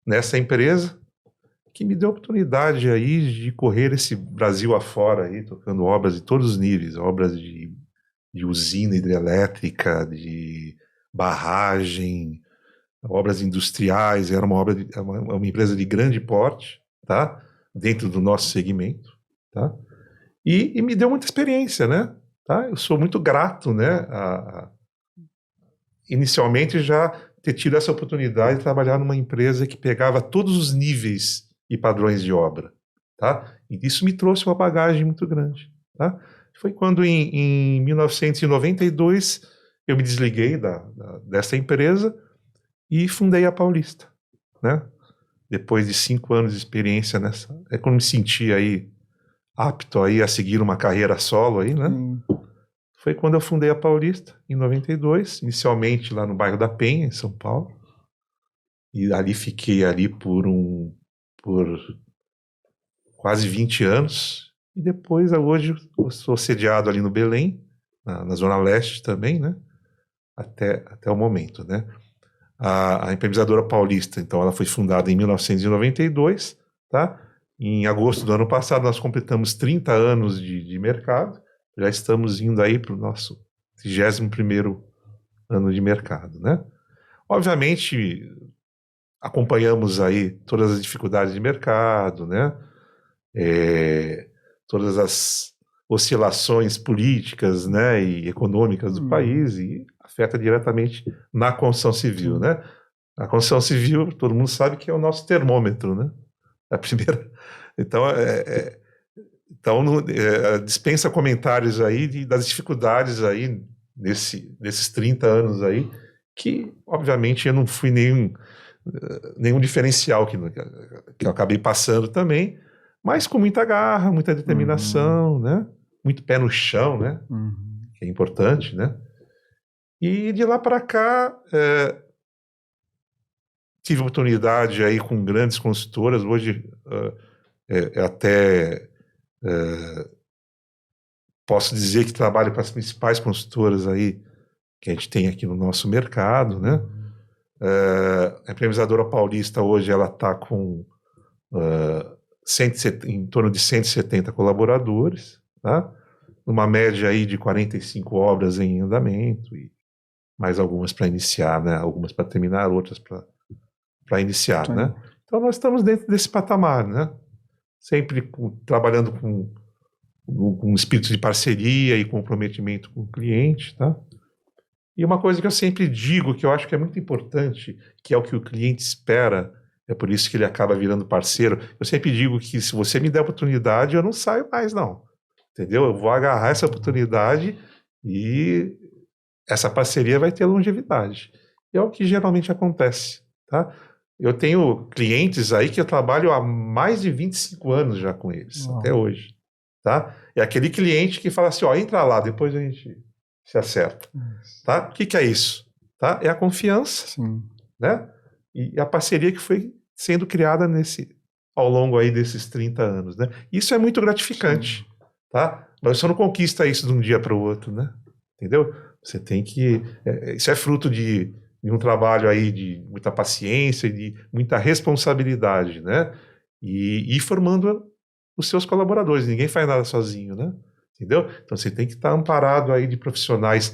Nessa empresa, que me deu a oportunidade aí de correr esse Brasil afora aí, tocando obras de todos os níveis, obras de usina hidrelétrica, de barragem, obras industriais. Era uma empresa de grande porte, tá? Dentro do nosso segmento, tá? E me deu muita experiência, né? Tá? Eu sou muito grato, né? Inicialmente já ter tido essa oportunidade de trabalhar numa empresa que pegava todos os níveis e padrões de obra, tá? E isso me trouxe uma bagagem muito grande, tá? Foi quando em 1992 eu me desliguei dessa empresa e fundei a Paulista, né? Depois de 5 anos de experiência nessa, quando me senti aí apto aí a seguir uma carreira solo aí, né? Foi quando eu fundei a Paulista, em 92, inicialmente lá no bairro da Penha, em São Paulo. E ali fiquei ali por quase 20 anos. E depois, hoje, eu sou sediado ali no Belém, na Zona Leste também, né? Até o momento, né? a Impermeabilizadora Paulista, então, ela foi fundada em 1992, tá? Em agosto do ano passado, nós completamos 30 anos de mercado, já estamos indo aí para o nosso 31º ano de mercado, né? Obviamente, acompanhamos aí todas as dificuldades de mercado, né? Todas as oscilações políticas, né, e econômicas do país, e afeta diretamente na construção civil, né? A construção civil, todo mundo sabe que é o nosso termômetro, né? A primeira. Então, dispensa comentários aí das dificuldades aí nesses 30 anos aí, que obviamente eu não fui nenhum diferencial que eu acabei passando também, mas com muita garra, muita determinação, né? Muito pé no chão, né? Que é importante, né? E de lá para cá, tive oportunidade aí com grandes consultoras. Hoje até posso dizer que trabalho para as principais consultoras aí que a gente tem aqui no nosso mercado, né? A Impermeabilizadora Paulista hoje ela está com em torno de 170 colaboradores, tá? Numa média aí de 45 obras em andamento, e mais algumas para iniciar, né? Algumas para terminar, outras para iniciar, né? Então nós estamos dentro desse patamar, né? Sempre trabalhando com um espírito de parceria e comprometimento com o cliente, tá? E uma coisa que eu sempre digo, que eu acho que é muito importante, que é o que o cliente espera, é por isso que ele acaba virando parceiro. Eu sempre digo que se você me der oportunidade, eu não saio mais, não. Entendeu? Eu vou agarrar essa oportunidade e essa parceria vai ter longevidade. E é o que geralmente acontece, tá? Eu tenho clientes aí que eu trabalho há mais de 25 anos já com eles, até hoje, tá? É aquele cliente que fala assim, ó, entra lá, depois a gente se acerta, tá? O que é isso? Tá? É a confiança, né? E a parceria que foi sendo criada ao longo aí desses 30 anos, né? Isso é muito gratificante, tá? Mas você não conquista isso de um dia para o outro, né? Entendeu? Você tem que... isso é fruto de um trabalho aí de muita paciência e de muita responsabilidade, né? E formando os seus colaboradores. Ninguém faz nada sozinho, né? Entendeu? Então você tem que estar amparado aí de profissionais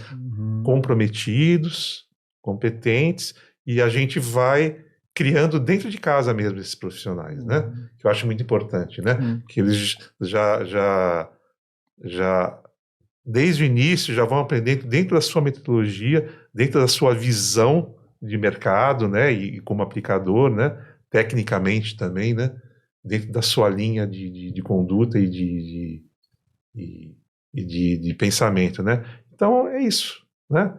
comprometidos, competentes, e a gente vai criando dentro de casa mesmo esses profissionais, né? Que eu acho muito importante, né? Que eles já desde o início já vão aprendendo dentro da sua metodologia, dentro da sua visão de mercado, né? E como aplicador, né? Tecnicamente também, né? Dentro da sua linha de conduta e de pensamento, né? Então é isso, né?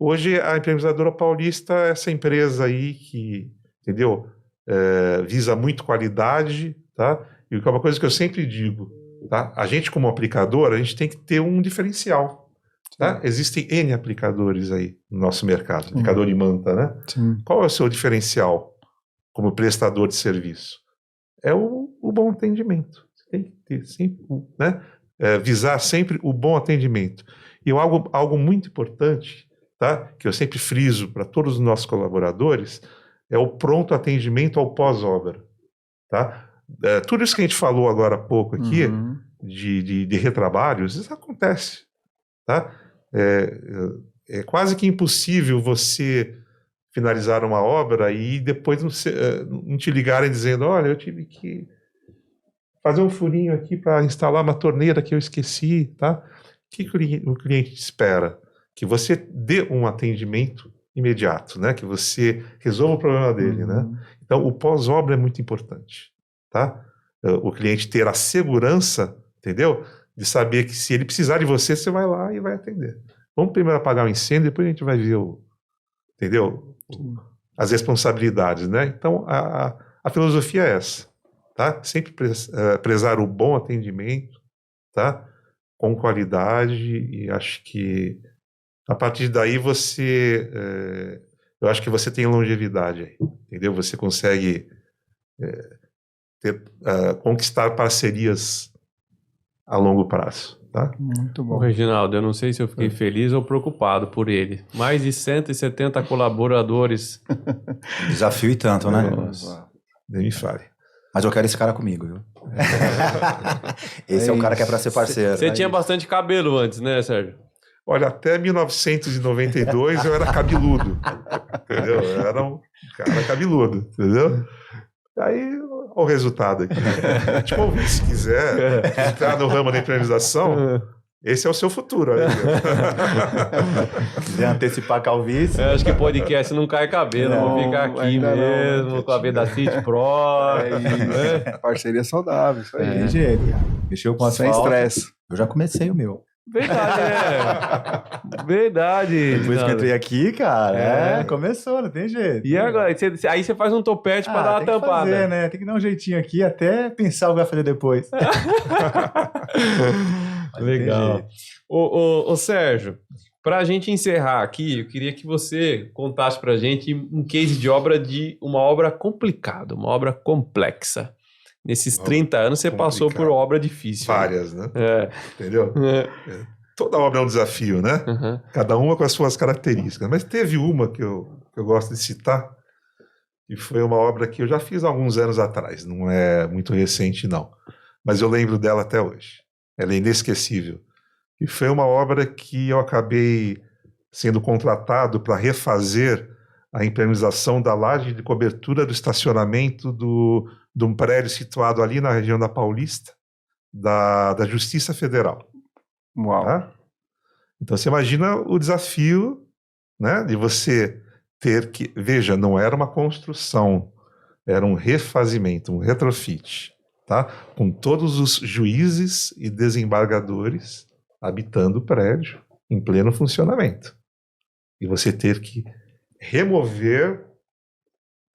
Hoje a Impermeabilizadora Paulista é essa empresa aí que, entendeu? Visa muito qualidade, tá? E é uma coisa que eu sempre digo, tá? A gente como aplicador, a gente tem que ter um diferencial, tá? Existem N aplicadores aí no nosso mercado, aplicador de manta, né? Qual é o seu diferencial como prestador de serviço? É o bom atendimento. Você tem que ter sempre, né? Visar sempre o bom atendimento. E algo muito importante, tá? Que eu sempre friso para todos os nossos colaboradores, é o pronto atendimento ao pós-obra, tá? Tudo isso que a gente falou agora há pouco aqui, de retrabalhos, isso acontece, tá? É quase que impossível você finalizar uma obra e depois não te ligarem dizendo, olha, eu tive que fazer um furinho aqui para instalar uma torneira que eu esqueci, tá? O que o cliente espera? Que você dê um atendimento imediato, né? Que você resolva o problema dele, né? Então, o pós-obra é muito importante, tá? O cliente ter a segurança, entendeu? De saber que se ele precisar de você, você vai lá e vai atender. Vamos primeiro apagar o incêndio, depois a gente vai ver entendeu? As responsabilidades, né? Então, a filosofia é essa, tá? Sempre prezar o bom atendimento, tá? Com qualidade, e acho que a partir daí eu acho que você tem longevidade aí, entendeu? Você consegue conquistar parcerias a longo prazo. Tá? Muito Ô, bom. Reginaldo, eu não sei se eu fiquei feliz ou preocupado por ele. Mais de 170 colaboradores. Desafio e tanto, né? Nossa. Nem me fale. Mas eu quero esse cara comigo, viu? Esse é o cara que é pra ser parceiro. Você tinha bastante cabelo antes, né, Sérgio? Olha, até 1992 eu era cabeludo, entendeu? Eu era um cara cabeludo, entendeu? Aí, olha o resultado aqui. Te convido, se quiser entrar no ramo da impermeabilização, esse é o seu futuro. Aí, quiser antecipar a calvície. Eu acho que podcast não cai cabelo, Não, vou ficar aqui ainda mesmo, não. com a Vedacity Pro. né? Parceria saudável, isso aí. Engenharia. Mexeu com Sem asfalto. estresse. Eu já comecei o meu. Verdade, né? Verdade. Depois que eu Reginaldo. entrei aqui, cara, É. começou, não tem jeito. E agora? Aí você faz um topete pra dar uma tem que tampada. fazer, né? Tem que dar um jeitinho aqui até pensar o que vai fazer depois. Mas Legal. não tem jeito. Ô, Sérgio, pra gente encerrar aqui, eu queria que você contasse pra gente um case de uma obra complicada, uma obra complexa. Nesses Obra 30 anos você passou por complicada. obra difícil. né? várias, né? É. Entendeu? É. Toda obra é um desafio, né? Uhum. Cada uma com as suas características. Mas teve uma que eu gosto de citar, e foi uma obra que eu já fiz há alguns anos atrás, não é muito recente, não. Mas eu lembro dela até hoje. Ela é inesquecível. E foi uma obra que eu acabei sendo contratado para refazer a impermeabilização da laje de cobertura do estacionamento de um prédio situado ali na região da Paulista, da Justiça Federal. Uau. Tá? Então você imagina o desafio, né, de você ter que... Veja, não era uma construção, era um refazimento, um retrofit, tá? Com todos os juízes e desembargadores habitando o prédio em pleno funcionamento. E você ter que remover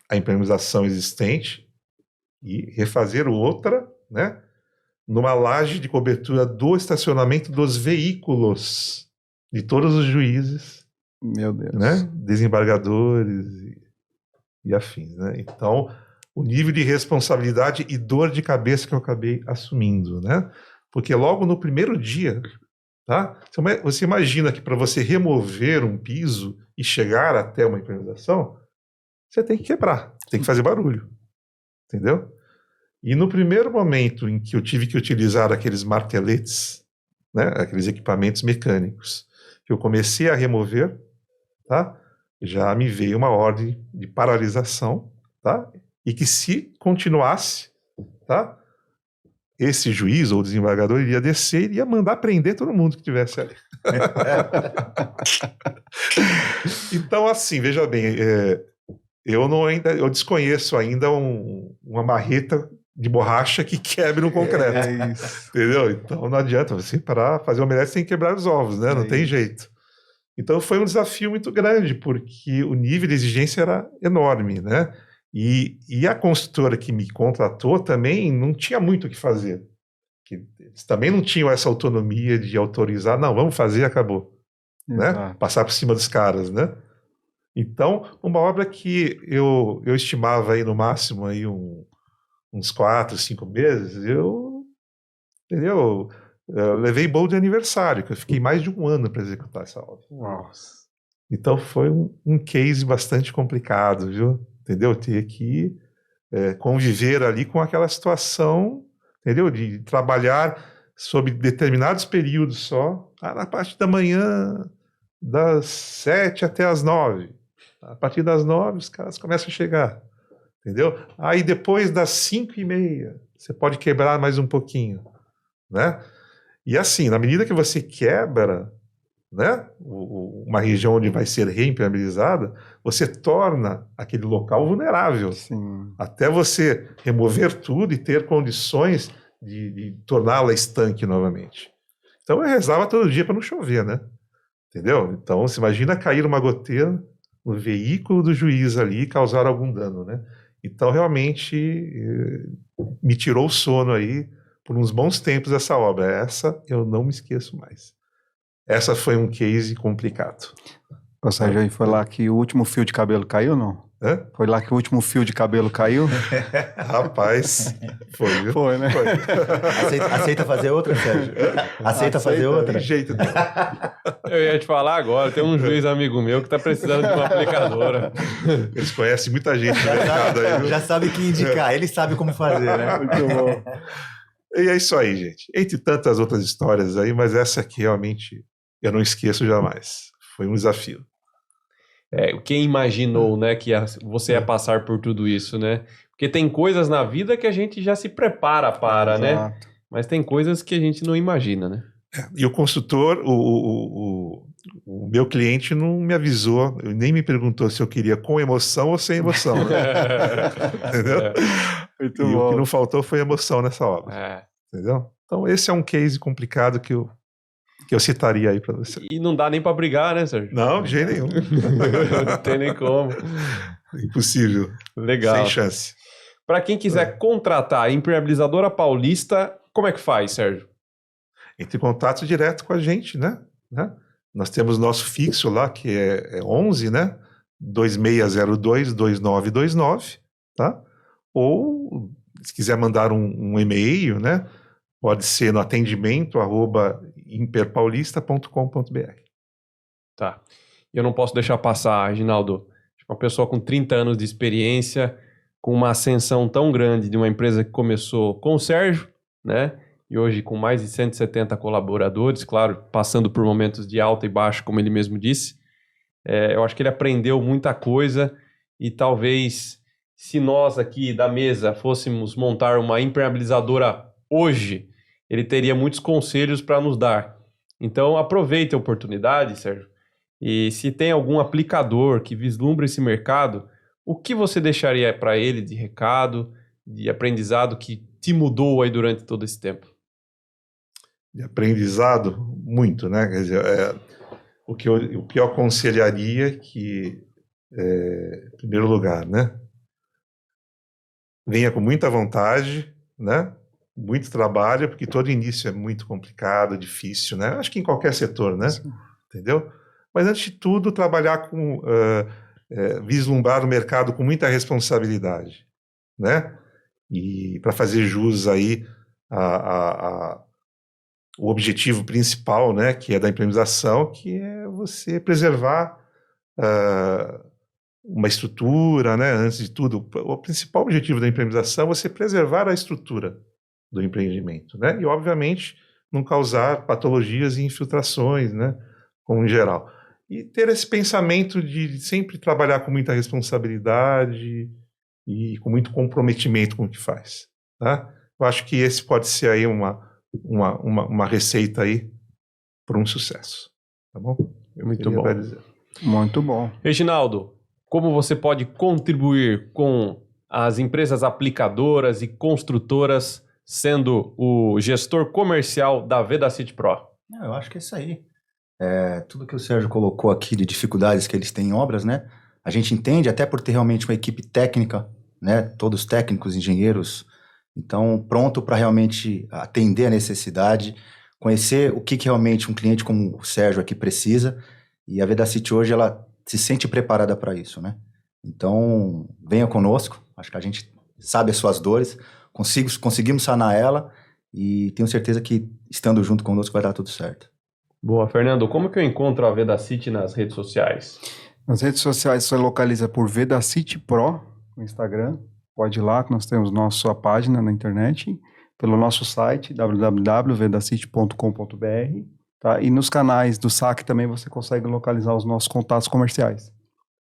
a impermeabilização existente e refazer outra, né, numa laje de cobertura do estacionamento dos veículos de todos os juízes, Meu Deus. né, desembargadores e afins, né? Então, o nível de responsabilidade e dor de cabeça que eu acabei assumindo, né? Porque logo no primeiro dia, tá? Você imagina que para você remover um piso e chegar até uma impermeabilização, você tem que quebrar, tem que fazer barulho, entendeu? E no primeiro momento em que eu tive que utilizar aqueles marteletes, né, aqueles equipamentos mecânicos, que eu comecei a remover, tá? Já me veio uma ordem de paralisação, tá? E que se continuasse, tá? Esse juiz ou desembargador iria descer e ia mandar prender todo mundo que estivesse ali. Então, assim, veja bem, eu desconheço ainda uma marreta de borracha que quebre um concreto. É isso. Entendeu? Então não adianta você para fazer omelete sem quebrar os ovos, né? Não tem jeito. Então foi um desafio muito grande, porque o nível de exigência era enorme, né? E a construtora que me contratou também não tinha muito o que fazer. Eles também não tinham essa autonomia de autorizar, não, vamos fazer e acabou. Né? Exato. Passar por cima dos caras, né? Então, uma obra que eu estimava aí no máximo aí uns 4, 5 meses, entendeu? Eu levei bolo de aniversário, que eu fiquei mais de um ano para executar essa obra. Nossa. Então foi um case bastante complicado, viu? Entendeu? Ter que conviver ali com aquela situação, entendeu? De trabalhar sob determinados períodos só, na parte da manhã, das 7 até as 9. A partir das 9 os caras começam a chegar, entendeu? Aí depois das 5:30 você pode quebrar mais um pouquinho, né? E assim, na medida que você quebra, né, uma região onde vai ser reimpermeabilizada, você torna aquele local vulnerável. Sim. Até você remover tudo e ter condições de torná-la estanque novamente. Então eu rezava todo dia para não chover, né? Entendeu? Então você imagina cair uma goteira no veículo do juiz ali e causar algum dano, né? Então realmente me tirou o sono aí por uns bons tempos essa obra. Essa eu não me esqueço mais. Essa foi um case complicado. Ou seja, aí foi lá que o último fio de cabelo caiu ou não? Hã? Foi lá que o último fio de cabelo caiu? Rapaz, foi, viu? Foi, né? Foi. Aceita fazer outra, Sérgio? Aceita fazer outra? De jeito nenhum. Eu ia te falar agora, tem um juiz amigo meu que tá precisando de uma aplicadora. Eles conhecem muita gente no mercado aí, viu? Já sabe que indicar, ele sabe como fazer, né? Muito bom. E é isso aí, gente. Entre tantas outras histórias aí, mas essa aqui realmente eu não esqueço jamais. Foi um desafio. Quem imaginou, né, que você ia passar por tudo isso, né? Porque tem coisas na vida que a gente já se prepara para, né? Exato. Mas tem coisas que a gente não imagina, né? E o consultor, o meu cliente não me avisou, nem me perguntou se eu queria com emoção ou sem emoção, né? Entendeu? Muito E bom. o que não faltou foi emoção nessa obra, entendeu? Então esse é um case complicado que eu citaria aí para você. E não dá nem para brigar, né, Sérgio? Não, de jeito nenhum. Não tem nem como. Impossível. Legal. Sem chance. Para quem quiser contratar a Impermeabilizadora Paulista, como é que faz, Sérgio? Entre em contato direto com a gente, né? Nós temos nosso fixo lá, que é 11, né? 2602-2929, tá? Ou, se quiser mandar um e-mail, né? Pode ser no atendimento@imperpaulista.com.br. Tá. Eu não posso deixar passar, Reginaldo. Uma pessoa com 30 anos de experiência, com uma ascensão tão grande de uma empresa que começou com o Sérgio, né? E hoje com mais de 170 colaboradores, claro, passando por momentos de alta e baixa, como ele mesmo disse. Eu acho que ele aprendeu muita coisa e talvez, se nós aqui da mesa fôssemos montar uma impermeabilizadora hoje, ele teria muitos conselhos para nos dar. Então, aproveite a oportunidade, Sérgio. E se tem algum aplicador que vislumbra esse mercado, o que você deixaria para ele de recado, de aprendizado que te mudou aí durante todo esse tempo? De aprendizado, muito, né? Quer dizer, o que eu aconselharia que, em primeiro lugar, né? Venha com muita vontade, né? Muito trabalho, porque todo início é muito complicado, difícil, né? Acho que em qualquer setor, né? Sim. Entendeu? Mas, antes de tudo, trabalhar com... vislumbrar o mercado com muita responsabilidade, né? E para fazer jus aí o objetivo principal, né, que é da impermeabilização, que é você preservar uma estrutura, né, antes de tudo. O principal objetivo da impermeabilização é você preservar a estrutura do empreendimento, né, e, obviamente, não causar patologias e infiltrações, né, como em geral. E ter esse pensamento de sempre trabalhar com muita responsabilidade e com muito comprometimento com o que faz, tá? Eu acho que esse pode ser aí uma receita aí para um sucesso, tá bom? Muito bom. Muito bom. Reginaldo, como você pode contribuir com as empresas aplicadoras e construtoras sendo o gestor comercial da Vedacity Pro? Eu acho que é isso aí. Tudo que o Sérgio colocou aqui de dificuldades que eles têm em obras, né? A gente entende, até por ter realmente uma equipe técnica, né? Todos técnicos, engenheiros, então pronto para realmente atender a necessidade, conhecer o que realmente um cliente como o Sérgio aqui precisa, e a Vedacity hoje ela se sente preparada para isso, né? Então venha conosco, acho que a gente sabe as suas dores, conseguimos sanar ela e tenho certeza que estando junto conosco vai dar tudo certo. Boa, Fernando, como que eu encontro a Vedacity nas redes sociais? Nas redes sociais você localiza por Vedacity Pro no Instagram. Pode ir lá, que nós temos nossa página na internet, pelo nosso site www.vedacity.com.br, tá? E nos canais do SAC também você consegue localizar os nossos contatos comerciais.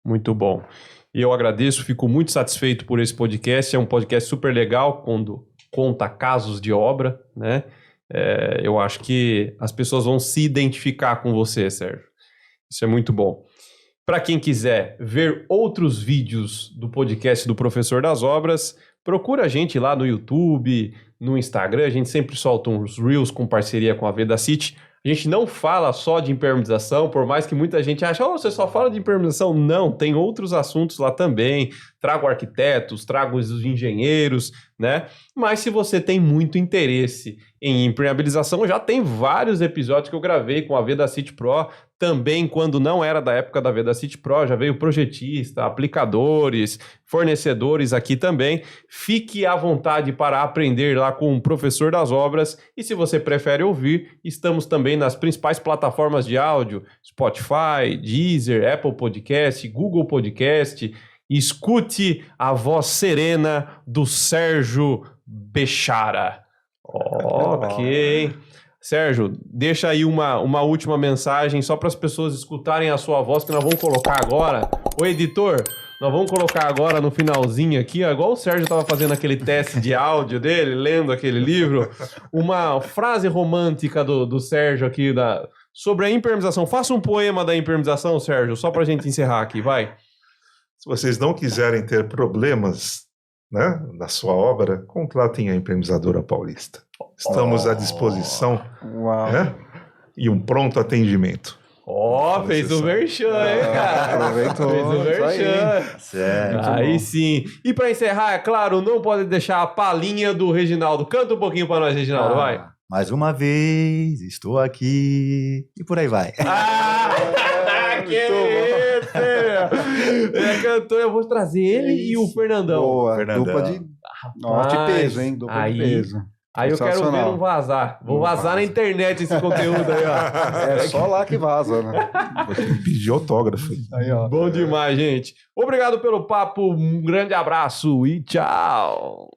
Muito bom. E eu agradeço, fico muito satisfeito por esse podcast. É um podcast super legal quando conta casos de obra, né? Eu acho que as pessoas vão se identificar com você, Sérgio. Isso é muito bom. Para quem quiser ver outros vídeos do podcast do Professor das Obras, procura a gente lá no YouTube, no Instagram. A gente sempre solta uns Reels com parceria com a Vedacity. A gente não fala só de impermeabilização, por mais que muita gente ache, você só fala de impermeabilização. Não, tem outros assuntos lá também. Trago arquitetos, trago os engenheiros, né? Mas se você tem muito interesse em impermeabilização, já tem vários episódios que eu gravei com a Vedacity Pro. também quando não era da época da Vedacity Pro, já veio projetista, aplicadores, fornecedores aqui também. Fique à vontade para aprender lá com o Professor das Obras. E se você prefere ouvir, estamos também nas principais plataformas de áudio, Spotify, Deezer, Apple Podcast, Google Podcast. Escute a voz serena do Sérgio Bechara. Ok. Sérgio, deixa aí uma última mensagem só para as pessoas escutarem a sua voz que nós vamos colocar agora. Ô, editor, nós vamos colocar agora no finalzinho aqui, ó, igual o Sérgio estava fazendo aquele teste de áudio dele, lendo aquele livro, uma frase romântica do Sérgio aqui sobre a impermeabilização. Faça um poema da impermeabilização, Sérgio, só para a gente encerrar aqui, vai. Se vocês não quiserem ter problemas, né, na sua obra, contratem a Impermeabilizadora Paulista. Estamos à disposição, né, e um pronto atendimento. Fez o merchan, hein, cara? Fez o merchan. Sério. Aí sim. E para encerrar, é claro, não pode deixar a palhinha do Reginaldo. Canta um pouquinho para nós, Reginaldo, vai. Mais uma vez, estou aqui. E por aí vai. Que isso! Cantor, eu vou trazer ele e o Fernandão. Boa, Fernandão. dupla de peso, hein? Dupla de peso. Aí eu quero ver não vazar. Vou vazar na internet esse conteúdo aí, ó. É só lá que vaza, né? Vou ter que pedir autógrafo. Aí, ó. Bom demais, gente. Obrigado pelo papo, um grande abraço e tchau.